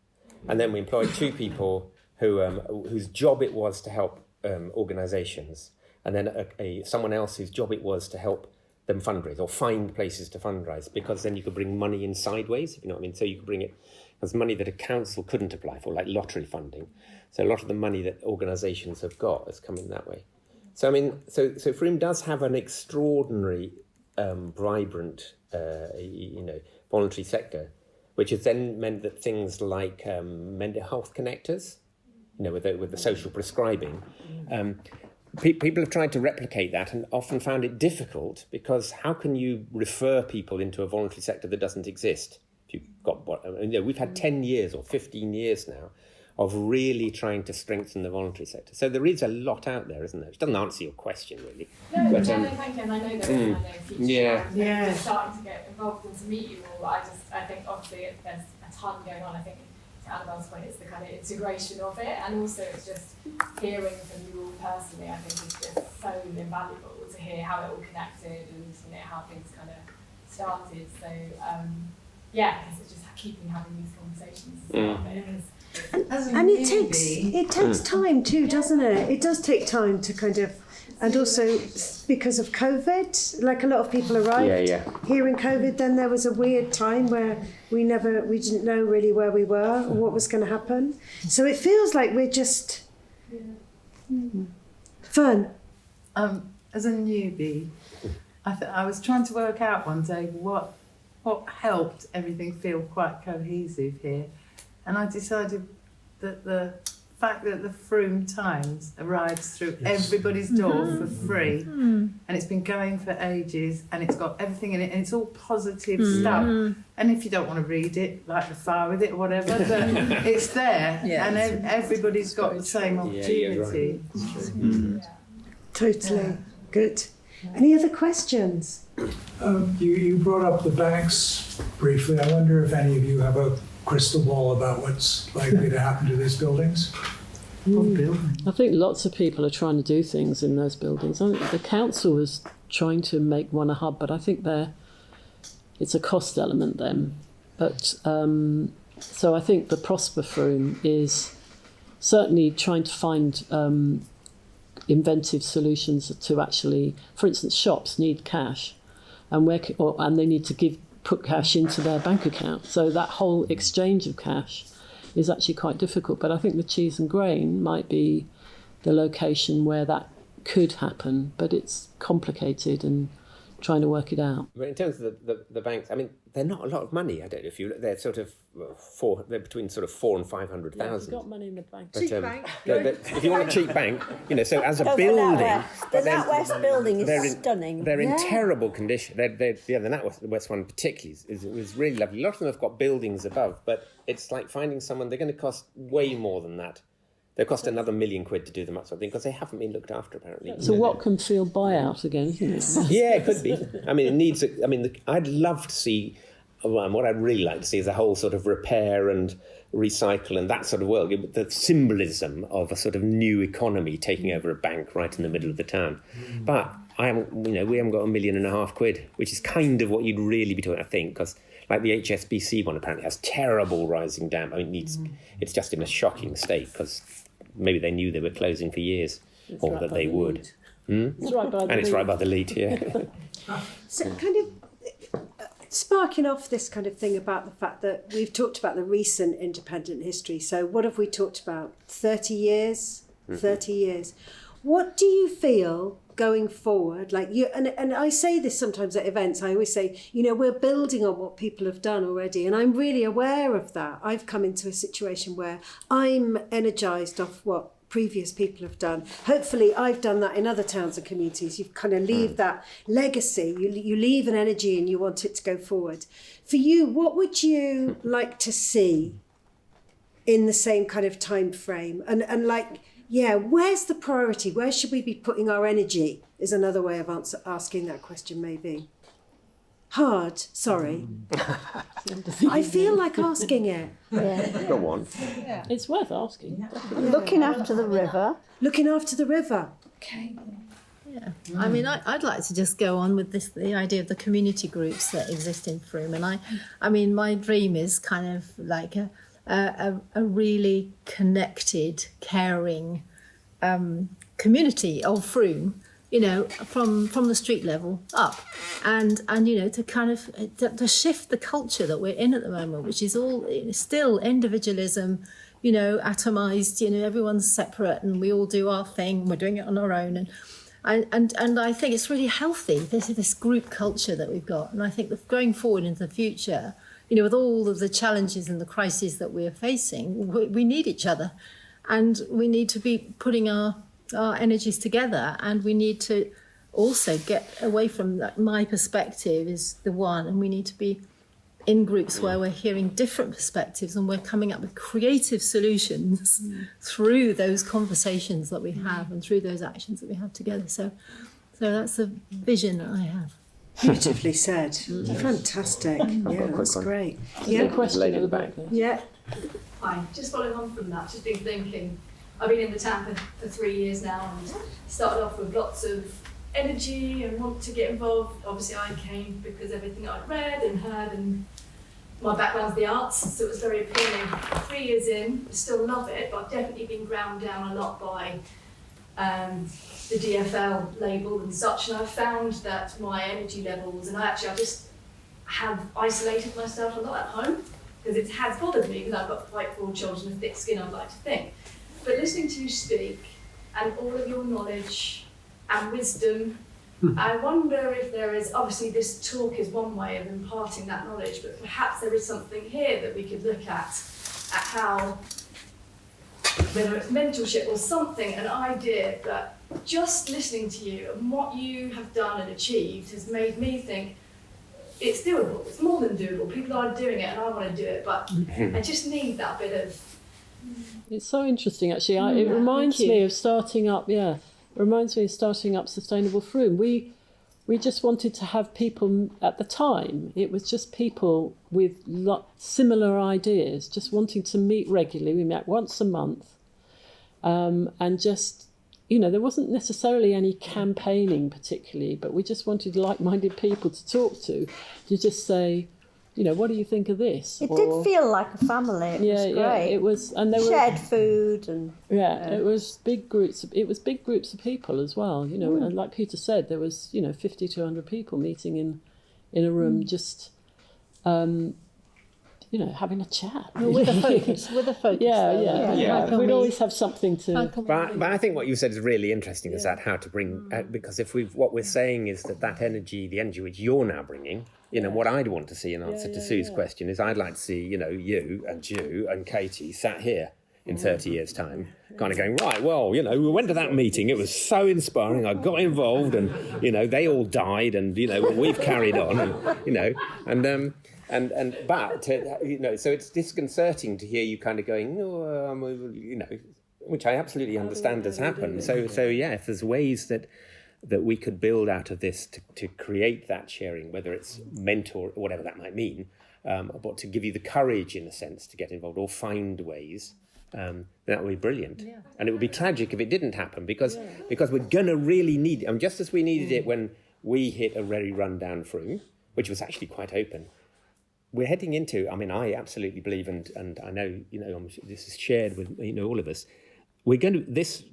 And then we employed 2 people whose job it was to help organisations, and then someone else whose job it was to help them fundraise or find places to fundraise, because then you could bring money in sideways, if you know what I mean. So you could bring it as money that a council couldn't apply for, like lottery funding. So a lot of the money that organisations have got has come in that way. So I mean, so Frome does have an extraordinary, vibrant, voluntary sector, which has then meant that things like mental health connectors, with the social prescribing, people have tried to replicate that and often found it difficult, because how can you refer people into a voluntary sector that doesn't exist? If you've got we've had 10 years or 15 years now of really trying to strengthen the voluntary sector. So there is a lot out there, isn't there? Which doesn't answer your question, really. No, but, thank you, and I know there is, and I know future. Yeah. We're starting to get involved and to meet you all. I think obviously there's a ton going on. I think to Annabelle's point, it's the kind of integration of it, and also it's just hearing from you all personally. I think is just so invaluable to hear how it all connected and how things kind of started. So because it's just keeping having these conversations. And it takes time too, doesn't it? It does take time to kind of, and also because of COVID, like a lot of people arrived here in COVID, then there was a weird time where we didn't know really where we were or what was going to happen. So it feels like we're just fun. As a newbie, I was trying to work out one day what helped everything feel quite cohesive here. And I decided that the fact that the Frome Times arrives through everybody's door for free, and it's been going for ages, and it's got everything in it, and it's all positive stuff. And if you don't want to read it, light the fire with it or whatever, but it's there, and everybody's got the same opportunity. Totally. Good. Any other questions? You brought up the banks briefly. I wonder if any of you have a crystal ball about what's likely to happen to these buildings? I think lots of people are trying to do things in those buildings. I think the council is trying to make one a hub, but I think it's a cost element then. But so I think the Prosper Frome is certainly trying to find inventive solutions to actually, for instance, shops need cash, and they need to put cash into their bank account. So that whole exchange of cash is actually quite difficult. But I think the cheese and grain might be the location where that could happen, but it's complicated and trying to work it out. But in terms of the banks, I mean, they're not a lot of money. I don't know if you. They're sort of they're between sort of 400,000 and 500,000. You've got money in the bank. But, bank. If you want a cheap bank, so as a building, the NatWest building is stunning. They're in terrible condition. The NatWest one particularly is really lovely. A lot of them have got buildings above, but it's like finding someone. They're going to cost way more than that. They'll cost another £1 million to do them up, sort of thing, because they haven't been looked after, apparently. So what can feel buyout again, isn't it? Yeah, it could be. I mean, it needs... I'd love to see... what I'd really like to see is a whole sort of repair and recycle and that sort of world. The symbolism of a sort of new economy taking over a bank right in the middle of the town. But we haven't got £1.5 million, which is kind of what you'd really be doing, I think, because... Like the HSBC one apparently has terrible rising damp. I mean, it's just in a shocking state because maybe they knew they were closing for years, or that they would. It's right by the and it's right by the lead, yeah. So kind of sparking off this kind of thing about the fact that we've talked about the recent independent history. So what have we talked about? 30 years? 30 years. What do you feel going forward, like you, and I say this sometimes at events, I always say, we're building on what people have done already, and I'm really aware of that. I've come into a situation where I'm energised off what previous people have done. Hopefully I've done that in other towns and communities. You kind of leave that legacy, you leave an energy and you want it to go forward. For you, what would you like to see in the same kind of time frame? And like, yeah, where's the priority? Where should we be putting our energy is another way of asking that question, maybe. Hard, sorry. I feel like asking it. Yeah. Go on. Yeah. It's worth asking. Looking after the river. Looking after the river. Okay. Yeah, I mean, I'd like to just go on with the idea of the community groups that exist in Frome, and I mean, my dream is kind of like a really connected, caring community of Frome, you know, from the street level up, and you know, to kind of to shift the culture that we're in at the moment, which is all still individualism, you know, atomized, you know, everyone's separate and we all do our thing, we're doing it on our own, and I think it's really healthy, this group culture that we've got, and I think that going forward into the future, you know, with all of the challenges and the crises that we're facing, we need each other, and we need to be putting our energies together, and we need to also get away from that. My perspective is the one, and we need to be in groups where we're hearing different perspectives and we're coming up with creative solutions through those conversations that we have and through those actions that we have together. So that's the vision that I have. Beautifully said. Fantastic. Yeah, that's great. Yeah, a question at the back there. Yeah. Hi, just following on from that, just been thinking, I've been in the town for 3 years now and started off with lots of energy and want to get involved. Obviously I came because everything I'd read and heard, and my background's the arts, so it was very appealing. 3 years in, I still love it, but I've definitely been ground down a lot by the DFL label and such, and I've found that my energy levels, and I just have isolated myself a lot at home, because it has bothered me, because I've got quite 4 children and thick skin, I'd like to think. But listening to you speak, and all of your knowledge and wisdom, I wonder if there is, obviously this talk is one way of imparting that knowledge, but perhaps there is something here that we could look at how, whether it's mentorship or something, an idea that just listening to you and what you have done and achieved has made me think it's doable, it's more than doable, people are doing it and I want to do it, but I just need that bit of... It's so interesting, actually. It reminds me of starting up, It reminds me of starting up Sustainable Frome. We just wanted to have people, at the time, it was just people with similar ideas, just wanting to meet regularly. We met once a month, and just, you know, there wasn't necessarily any campaigning particularly, but we just wanted like-minded people to talk to just say, you know, what do you think of this? It did feel like a family. It was great. Yeah, it was, and there shared food and it was big groups. It was big groups of people as well. You know, and like Peter said, there was 50 to 100 people meeting in a room, just having a chat with a focus. Yeah. We'd always have something to. But I think what you said is really interesting. Is that how to bring because what we're saying is that energy, the energy which you're now bringing. You know, what I'd want to see in answer to Sue's question is I'd like to see, you and Ju and Katie sat here in 30 years' time, kind of going, right, well, we went to that meeting, it was so inspiring, I got involved and, they all died and, we've carried on and, so it's disconcerting to hear you kind of going, which I absolutely understand has happened. So if there's ways that we could build out of this to create that sharing, whether it's mentor or whatever that might mean, but to give you the courage, in a sense, to get involved or find ways, that would be brilliant. Yeah. And it would be tragic if it didn't happen, because we're going to really need it. just as we needed it when we hit a very rundown Frome, which was actually quite open, we're heading into, I absolutely believe, and I know, this is shared with, all of us, we're going to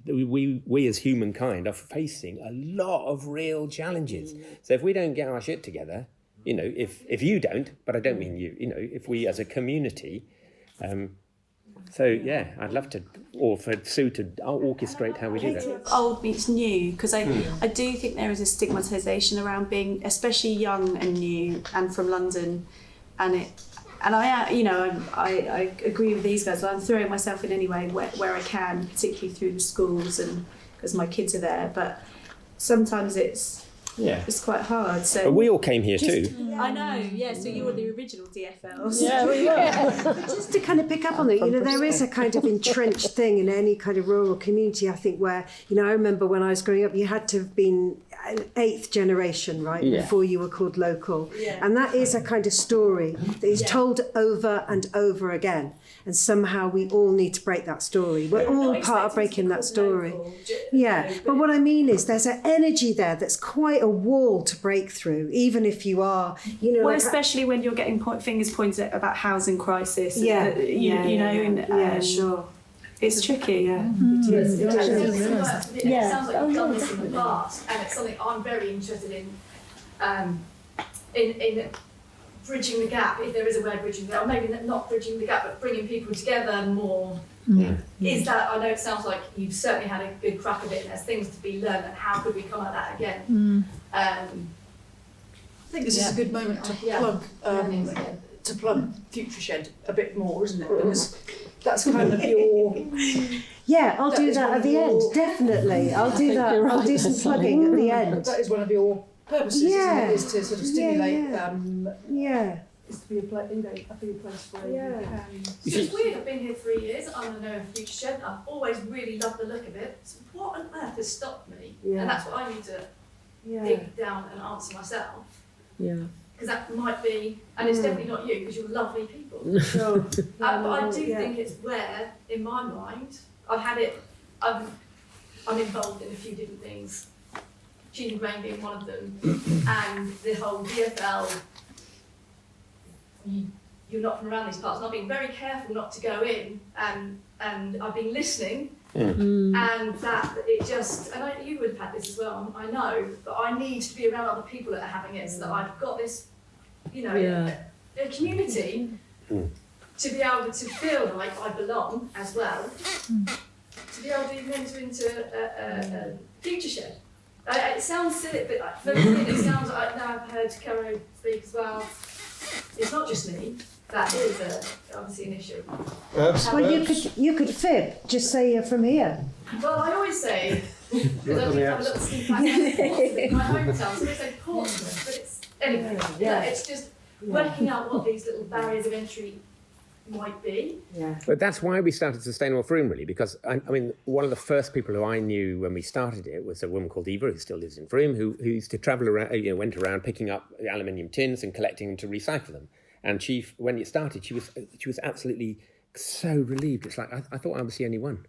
we as humankind are facing a lot of real challenges. So if we don't get our shit together, if you don't, but I don't mean you, if we as a community, I'd love to, or for Sue to orchestrate how we do that. Old meets new, because I do think there is a stigmatisation around being, especially young and new and from London, and I agree with these guys. I'm throwing myself in any way where I can, particularly through the schools and because my kids are there. But sometimes it's Yeah. It's quite hard. So But we all came here too. I know, yeah. So you were the original DFLs. Yeah, we were. But just to kind of pick up on that, there is a kind of entrenched thing in any kind of rural community, I think, where, I remember when I was growing up, you had to have been an 8th generation, right, before you were called local. Yeah. And that is a kind of story that is told over and over again. And somehow we all need to break that story. We're all part of breaking that story. But what I mean is there's an energy there that's quite a wall to break through, even if you are, well, especially when you're getting fingers pointed at about housing crisis. Sure. It's tricky, It sounds like you've done this in the past, and it's something I'm very interested in bridging the gap, if there is a word bridging the gap, or maybe not bridging the gap, but bringing people together more. Is that, I know it sounds like you've certainly had a good crack of it and there's things to be learned, and how could we come at that again? I think this is a good moment to plug Future Shed a bit more, isn't it? Because that's kind of your... Yeah, I'll do that at the end, definitely. I'll do that. I'll do some plugging at the end. That is one of your purposes, isn't it? Is to sort of stimulate... Is to be a place where you can... It's weird, I've been here 3 years, I want to know Future Shed, I've always really loved the look of it. So what on earth has stopped me? And that's what I need to dig down and answer myself. Yeah. Because that might be, and it's definitely not you, because you're lovely people. Sure. But I do think it's where, in my mind, I'm involved in a few different things, Cheating Grain being one of them, and the whole DFL, you're not from around these parts, and I've been very careful not to go in, and I've been listening, and that it just, and you would have had this as well, I know, but I need to be around other people that are having it, so that I've got this, a community to be able to feel like I belong as well, to be able to even enter into a Future Shed. It sounds silly, but for me it sounds like, now I've heard Caro speak as well, it's not just me, that is obviously an issue. Well, you could fib, just say you're from here. Well, I always say, because I think I'm a little sneak back in my hometown, so I say Portsmouth, but it's, anyway, it's just working out what these little barriers of entry might be. But that's why we started Sustainable Frome, really, because, I mean, one of the first people who I knew when we started it was a woman called Eva, who still lives in Frome, who used to travel around, went around picking up aluminium tins and collecting them to recycle them. And when it started, she was absolutely so relieved. It's like, I thought I was the only one.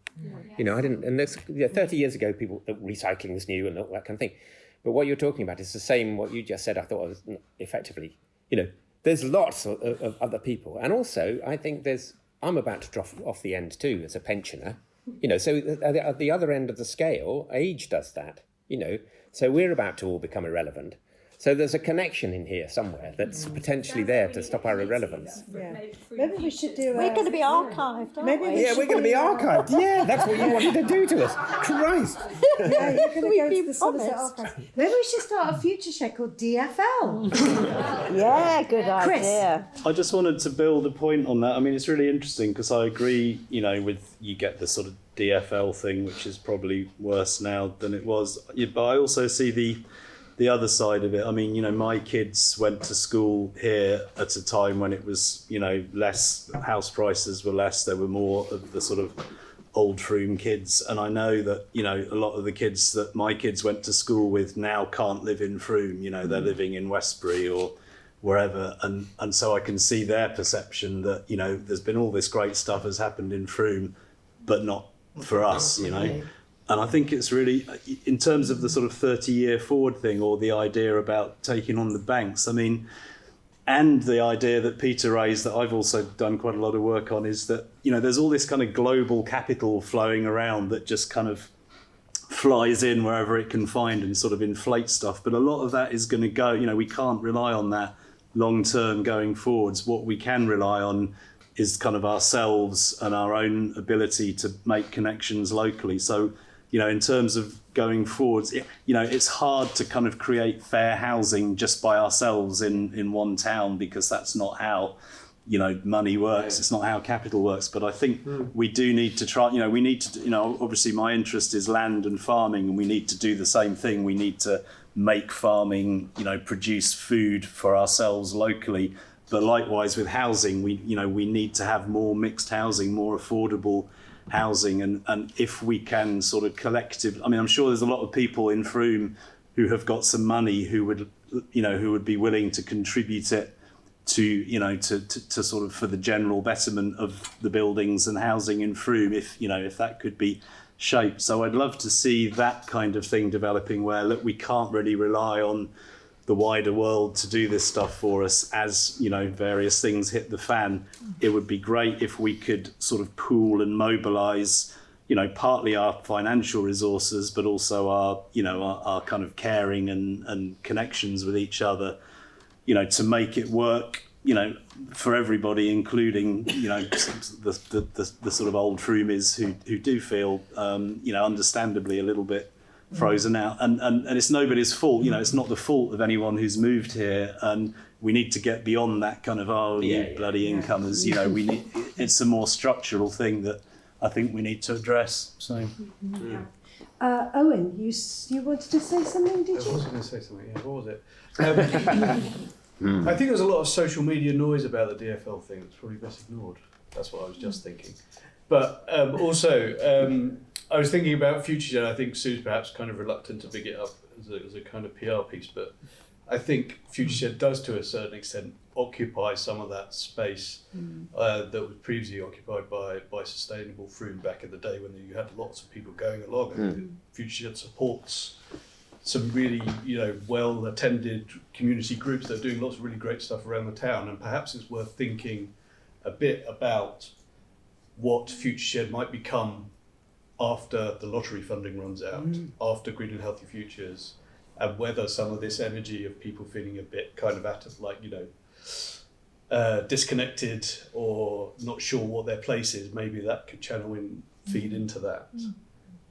I didn't, and there's 30 years ago, people, recycling was new and all that kind of thing. But what you're talking about is the same, what you just said, I thought was effectively, there's lots of other people. And also, I think I'm about to drop off the end too as a pensioner. So at the other end of the scale, age does that, So we're about to all become irrelevant. So there's a connection in here somewhere that's potentially there to stop our irrelevance. Maybe we should do. We're going to be archived, aren't we? Yeah, we're going to be archived. Yeah, that's what you wanted to do to us. Christ. Yeah, you're going to go to the Somerset Archives. Maybe we should start a Future Shed called DFL. Yeah, good idea. I just wanted to build a point on that. I mean, it's really interesting because I agree, with you get the sort of DFL thing, which is probably worse now than it was. But I also see the other side of it. I mean, my kids went to school here at a time when it was, less, house prices were less, there were more of the sort of old Frome kids. And I know that, a lot of the kids that my kids went to school with now can't live in Frome, they're living in Westbury or wherever. And so I can see their perception that, there's been all this great stuff has happened in Frome, but not for us, And I think it's really, in terms of the sort of 30-year forward thing, or the idea about taking on the banks, I mean, and the idea that Peter raised that I've also done quite a lot of work on is that, there's all this kind of global capital flowing around that just kind of flies in wherever it can find and sort of inflates stuff. But a lot of that is going to go, we can't rely on that long term going forwards. What we can rely on is kind of ourselves and our own ability to make connections locally. So, in terms of going forwards, it's hard to kind of create fair housing just by ourselves in one town, because that's not how money works. It's not how capital works. But I think we do need to try. We need to. Obviously, my interest is land and farming, and we need to do the same thing. We need to make farming, produce food for ourselves locally. But likewise with housing, we need to have more mixed housing, more affordable housing, and if we can sort of I'm sure there's a lot of people in Frome who have got some money who would be willing to contribute it to sort of for the general betterment of the buildings and housing in Frome, if that could be shaped. So I'd love to see that kind of thing developing, where look, we can't really rely on the wider world to do this stuff for us as various things hit the fan. It would be great if we could sort of pool and mobilize partly our financial resources, but also our kind of caring and connections with each other, to make it work, for everybody, including, the sort of old Froomies who do feel, understandably a little bit frozen out. And it's nobody's fault, it's not the fault of anyone who's moved here. And we need to get beyond that kind of, bloody incomers, it's a more structural thing that I think we need to address. So. Owen, you wanted to say something, did you? I was going to say something, yeah. What was it? I think there's a lot of social media noise about the DFL thing that's probably best ignored. That's what I was just thinking. But also, I was thinking about FutureShed. I think Sue's perhaps kind of reluctant to big it up as a kind of PR piece, but I think FutureShed does, to a certain extent, occupy some of that space that was previously occupied by Sustainable Frome back in the day, when you had lots of people going along. And FutureShed supports some really, well-attended community groups that are doing lots of really great stuff around the town. And perhaps it's worth thinking a bit about what FutureShed might become after the lottery funding runs out, after Green and Healthy Futures, and whether some of this energy of people feeling a bit kind of disconnected or not sure what their place is, maybe that could feed into that.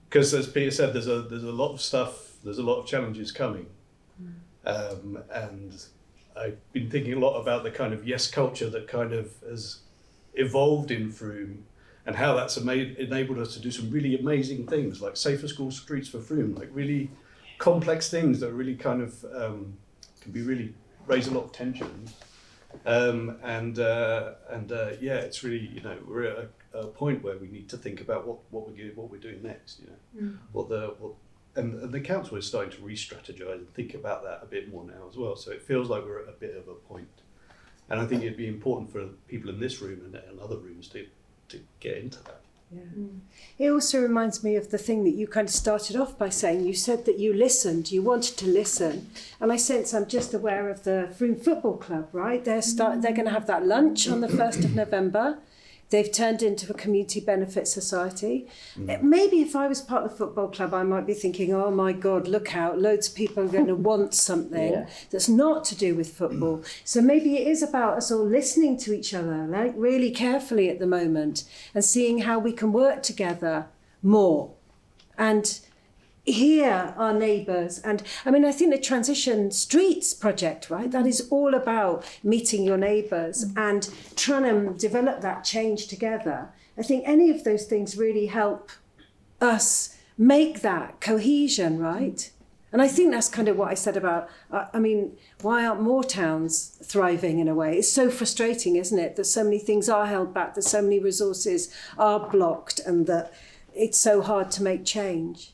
Because as Peter said, there's a lot of stuff. There's a lot of challenges coming, and I've been thinking a lot about the kind of yes culture that kind of has evolved in Frome, and how that's enabled us to do some really amazing things, like safer school streets for Frome, like really complex things that really kind of can be really raise a lot of tension. It's really, we're at a point where we need to think about what we're doing next. And the council is starting to re-strategize and think about that a bit more now as well. So it feels like we're at a bit of a point. And I think it'd be important for people in this room and other rooms to get into that. Yeah. It also reminds me of the thing that you kind of started off by saying. You said that you listened, you wanted to listen. And I sense I'm just aware of the Frome Football Club, right? They're going to have that lunch on the 1st of November. They've turned into a community benefit society. Maybe if I was part of the football club, I might be thinking, oh my God, look out, loads of people are going to want something that's not to do with football. So maybe it is about us all listening to each other, like really carefully at the moment, and seeing how we can work together more and hear our neighbours. And I think the Transition Streets project, right, that is all about meeting your neighbours and trying to develop that change together. I think any of those things really help us make that cohesion, right? And I think that's kind of what I said about, why aren't more towns thriving in a way? It's so frustrating, isn't it, that so many things are held back, that so many resources are blocked, and that it's so hard to make change.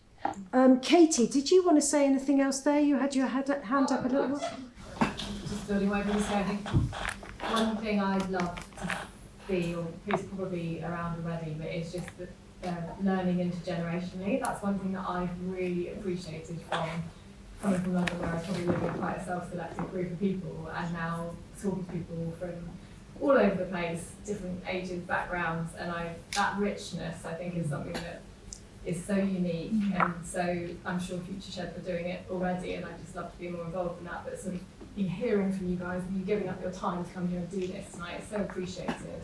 Katy, did you want to say anything else there? You had your hand up a little bit. Just building what everyone's saying, I think one thing I'd love to see, or who's probably around already, but it's just learning intergenerationally. That's one thing that I've really appreciated from coming from London, where I probably live in quite a self-selected group of people, and now talking to people from all over the place, different ages, backgrounds, and that richness, I think, is something that is so unique, and so I'm sure FutureShed are doing it already, and I'd just love to be more involved in that, but sort of hearing from you guys and you giving up your time to come here and do this tonight is so appreciated.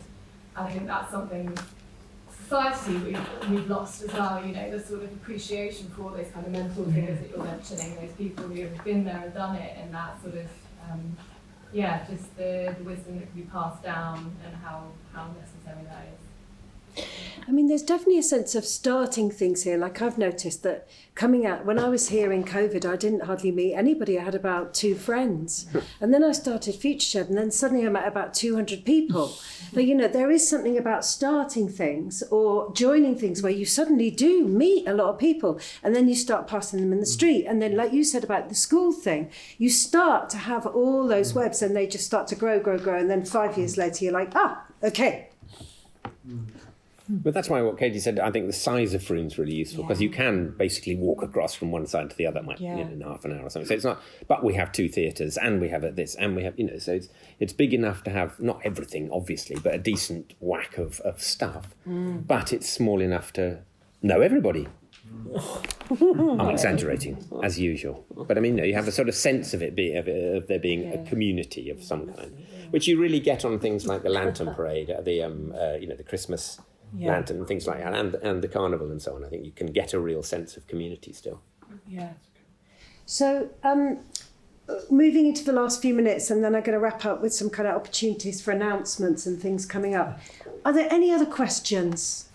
And I think that's something society we've lost as well, the sort of appreciation for all those kind of mental figures that you're mentioning, those people who have been there and done it, and that sort of yeah, just the wisdom that can be passed down and how necessary that is. I mean, there's definitely a sense of starting things here. Like I've noticed that coming out, when I was here in COVID, I didn't hardly meet anybody. I had about 2 friends. And then I started Future Shed, and then suddenly I met about 200 people. But, you know, there is something about starting things or joining things where you suddenly do meet a lot of people, and then you start passing them in the street. And then, like you said about the school thing, you start to have all those webs, and they just start to grow. And then 5 years later, you're like, okay. But that's why what Katie said, I think the size of Frome is really useful, because you can basically walk across from one side to the other in half an hour or something. So it's not, but we have 2 theatres and we have this and we have, you know, so it's big enough to have not everything, obviously, but a decent whack of stuff. But it's small enough to know everybody. I'm exaggerating, as usual. But I mean, you have a sort of sense of it of there being a community of some kind, which you really get on things like the Lantern Parade, the Christmas lantern and things like that, and the carnival and so on. I think you can get a real sense of community still. Yeah. So, moving into the last few minutes, and then I'm going to wrap up with some kind of opportunities for announcements and things coming up. Are there any other questions?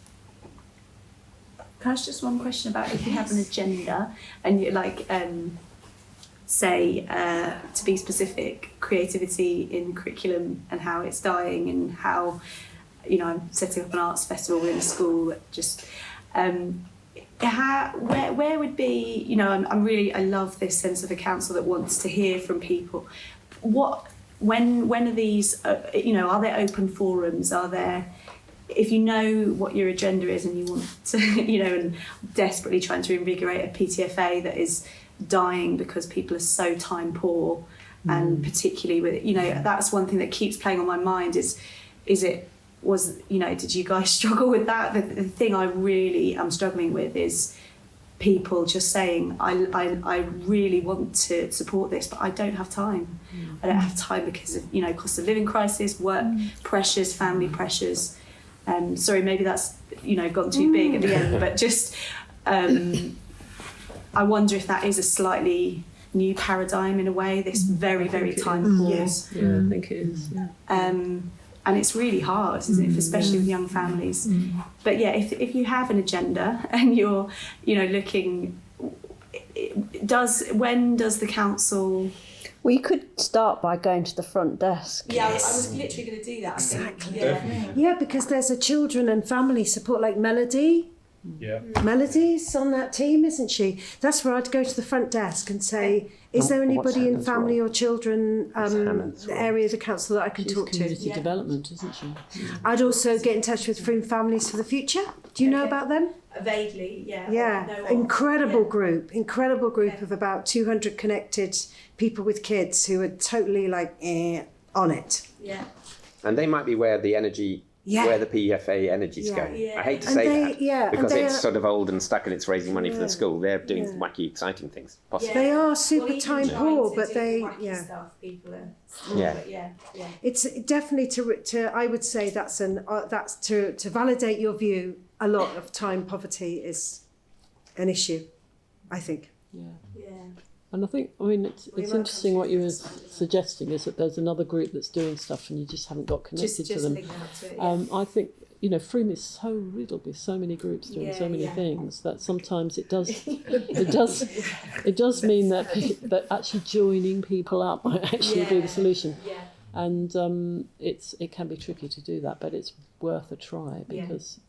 Can I ask just one question about if you have an agenda and you say, to be specific, creativity in curriculum and how it's dying and how, you know, I'm setting up an arts festival in a school, just where would be, you know, I love this sense of a council that wants to hear from people. When are these, you know, are there open forums? Are there, if you know what your agenda is and you want to, you know, and desperately trying to invigorate a PTFA that is dying because people are so time poor, and particularly with, you know, that's one thing that keeps playing on my mind is did you guys struggle with that? The thing I really am struggling with is people just saying, I really want to support this, but I don't have time. I don't have time because of, you know, cost of living crisis, work pressures, family pressures. Sorry, maybe that's, you know, gone too big at the end, but just I wonder if that is a slightly new paradigm in a way, this very, very time poor. Yes, yeah, I think it is. Yeah. And it's really hard, isn't it, especially with young families. But yeah, if you have an agenda and you're, you know, looking, when does the council? We could start by going to the front desk. Yeah, I was literally going to do that. Exactly. Yeah, because there's a children and family support, like Melody. Yeah. Melody's on that team, isn't she? That's where I'd go to the front desk and say, is there anybody in family or children area of the council that I can talk to? Community development, isn't she? I'd also get in touch with Frome Families for the Future. Do you know about them? Vaguely, yeah. Yeah, incredible group of about 200 connected people with kids who are totally on it. Yeah. And they might be where the energy, where the PFA energy's going. Yeah. I hate to say that, because it's sort of old and stuck and it's raising money for the school. They're doing wacky, exciting things. Possibly. They are super time poor, but they, stuff, people are It's definitely to I would say that's to validate your view. A lot of time poverty is an issue, I think. Yeah. And I think, it's interesting what you were suggesting is that there's another group that's doing stuff and you just haven't got connected to them. I think, you know, Frome is so riddled with so many groups doing so many things that sometimes it does mean that actually joining people up might actually be the solution. And it can be tricky to do that, but it's worth a try because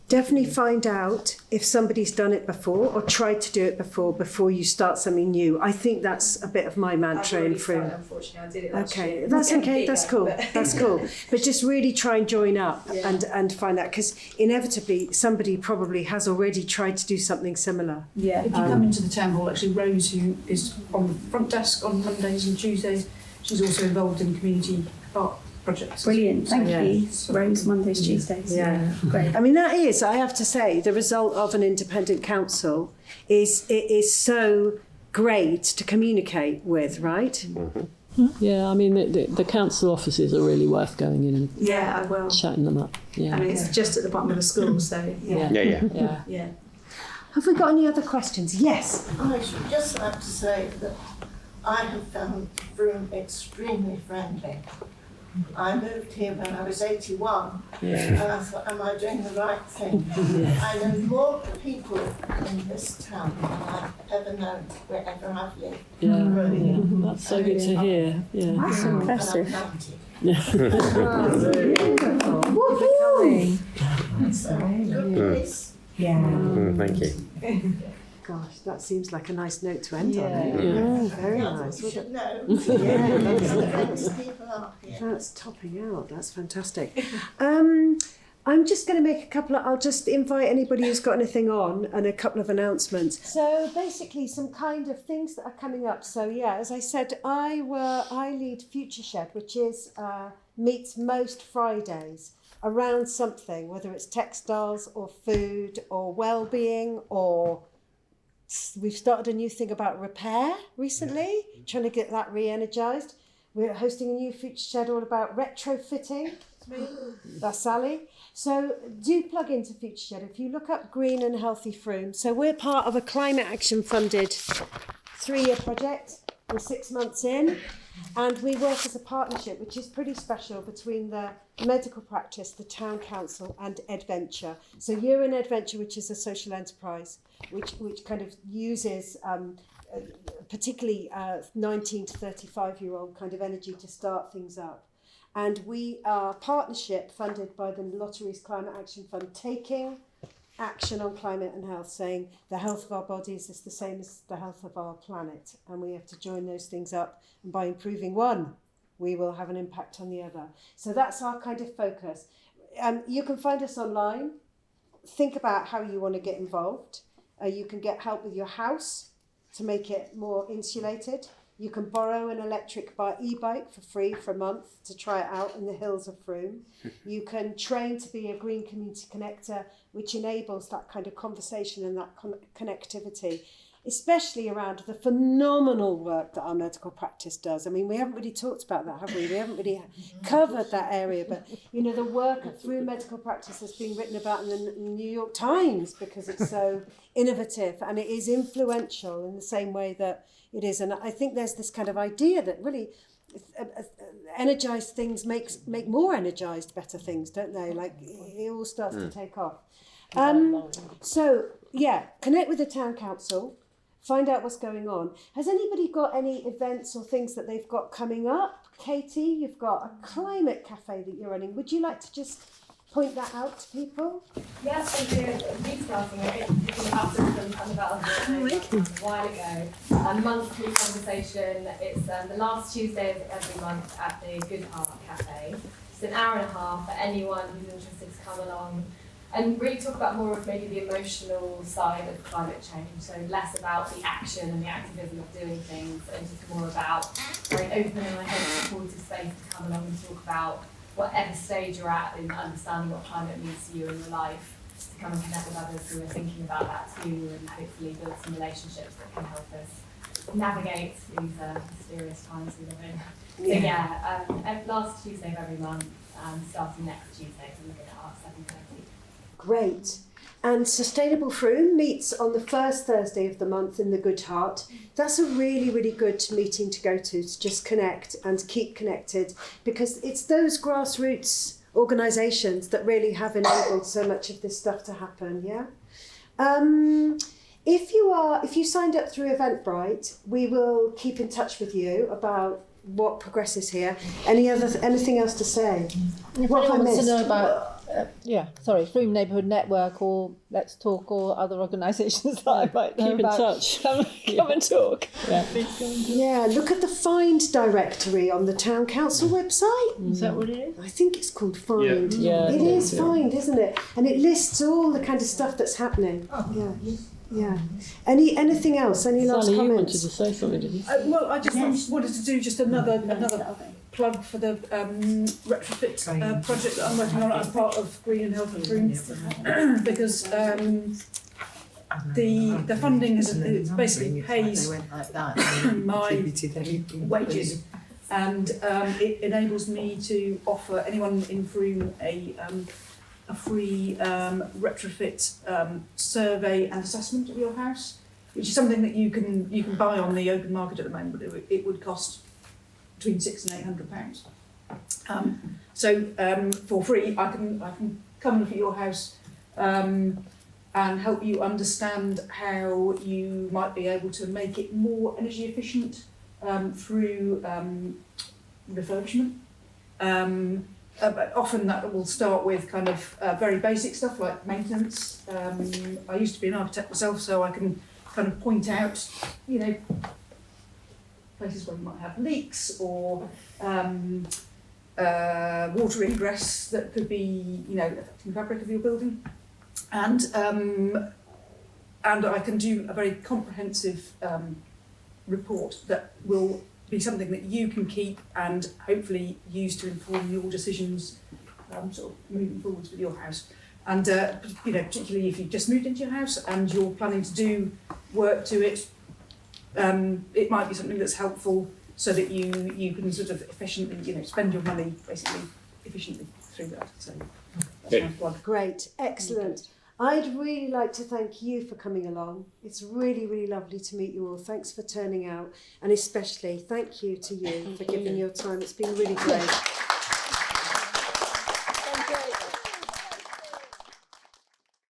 definitely find out if somebody's done it before or tried to do it before you start something new. I think that's a bit of my mantra in Frome. Unfortunately, I did it last year. That's okay. That's cool. That's cool. But just really try and join up and find out, because inevitably somebody probably has already tried to do something similar. Yeah. If you come into the town hall, actually Rose, who is on the front desk on Mondays and Tuesdays, she's also involved in community art projects. Brilliant, thank you. Rose, Mondays, Tuesdays. Yeah, great. I mean, that is, I have to say, the result of an independent council is so great to communicate with, right? Mm-hmm. Yeah, I mean, the council offices are really worth going in and I will. chatting them up. Yeah. I mean, it's just at the bottom of the school, so Yeah. Have we got any other questions? Yes. I should just like to say that I have found Frome extremely friendly. I moved here when I was 81, and I thought, am I doing the right thing? I know more people in this town than I've ever known wherever I've lived. That's so good to hear. Yeah. That's impressive. Good place. Thank you. Gosh, that seems like a nice note to end on. Very nice. You should know. That's topping out. That's fantastic. I'm just going to make a couple of, I'll just invite anybody who's got anything on and a couple of announcements. So basically some kind of things that are coming up. So yeah, as I said, I lead Future Shed, which is meets most Fridays around something, whether it's textiles or food or well-being, or we've started a new thing about repair recently, trying to get that re-energised. We're hosting a new Future Shed all about retrofitting. That's Sally. So do plug into Future Shed. If you look up Green and Healthy Frome. So we're part of a climate action funded 3-year project. We're 6 months in, and we work as a partnership, which is pretty special, between the medical practice, the town council, and Edventure. So you're in Edventure, which is a social enterprise, which kind of uses particularly 19 to 35-year-old kind of energy to start things up. And we are a partnership funded by the Lotteries Climate Action Fund, taking action on climate and health, saying the health of our bodies is the same as the health of our planet, and we have to join those things up, and by improving one, we will have an impact on the other. So that's our kind of focus. You can find us online. Think about how you want to get involved. You can get help with your house to make it more insulated. You can borrow an electric e-bike for free for a month to try it out in the hills of Frome. You can train to be a green community connector, which enables that kind of conversation and that connectivity, especially around the phenomenal work that our medical practice does. I mean, we haven't really talked about that, have we? We haven't really covered that area, but you know, the work through medical practice has been written about in the New York Times because it's so innovative and it is influential in the same way that it is. And I think there's this kind of idea that really energized things make more energized, better things, don't they? Like it all starts to take off. So yeah, connect with the town council, find out what's going on. Has anybody got any events or things that they've got coming up? Katie, you've got a climate cafe that you're running. Would you like to just point that out to people? Yes, I do. Restarting it. Picking it up from Annabelle a while ago. A monthly conversation. It's the last Tuesday of every month at the Good Heart Cafe. It's an hour and a half for anyone who's interested to come along and really talk about more of maybe the emotional side of climate change. So less about the action and the activism of doing things, and just more about very open and I hope supportive space to come along and talk about whatever stage you're at in understanding what climate means to you in your life, to come and connect with others who are thinking about that too, and hopefully build some relationships that can help us navigate these mysterious times we live in. So yeah, last Tuesday of every month, starting next Tuesday, so looking at our 7:30. Great. And Sustainable Frome meets on the first Thursday of the month in the Good Heart. That's a really, really good meeting to go to just connect and keep connected, because it's those grassroots organisations that really have enabled so much of this stuff to happen, yeah? If you signed up through Eventbrite, we will keep in touch with you about what progresses here. Anything else to say? If What have I anyone wants to missed? know about Frome Neighbourhood Network or Let's Talk or other organisations that I might know Keep in about, touch. come and talk. Yeah, look at the Find directory on the Town Council website. Is that what it is? I think it's called Find. Yeah. It is Find, isn't it? And it lists all the kind of stuff that's happening. Yeah. Anything else? Any last Sally, you wanted comments? to say something, did you? Well, I just wanted to do just another plug for the retrofit project that I'm working on as part of Green and Healthy Frome, because the funding it basically pays my wages, and it enables me to offer anyone in Frome a free retrofit survey and assessment of your house. which is something that you can buy on the open market at the moment, but it would cost between £600 and £800. So for free, I can come and look at your house and help you understand how you might be able to make it more energy efficient through refurbishment. But often that will start with kind of very basic stuff like maintenance. I used to be an architect myself, so I can kind of point out, you know, places where you might have leaks or water ingress that could be, you know, affecting the fabric of your building. And I can do a very comprehensive report that will be something that you can keep and hopefully use to inform your decisions sort of moving forwards with your house. And you know, particularly if you've just moved into your house and you're planning to do work to it, it might be something that's helpful so that you can sort of efficiently, you know, spend your money basically efficiently through that. So that's my plug. Great, excellent. I'd really like to thank you for coming along. It's really, really lovely to meet you all. Thanks for turning out, and especially thank you to you for giving your time. It's been really great.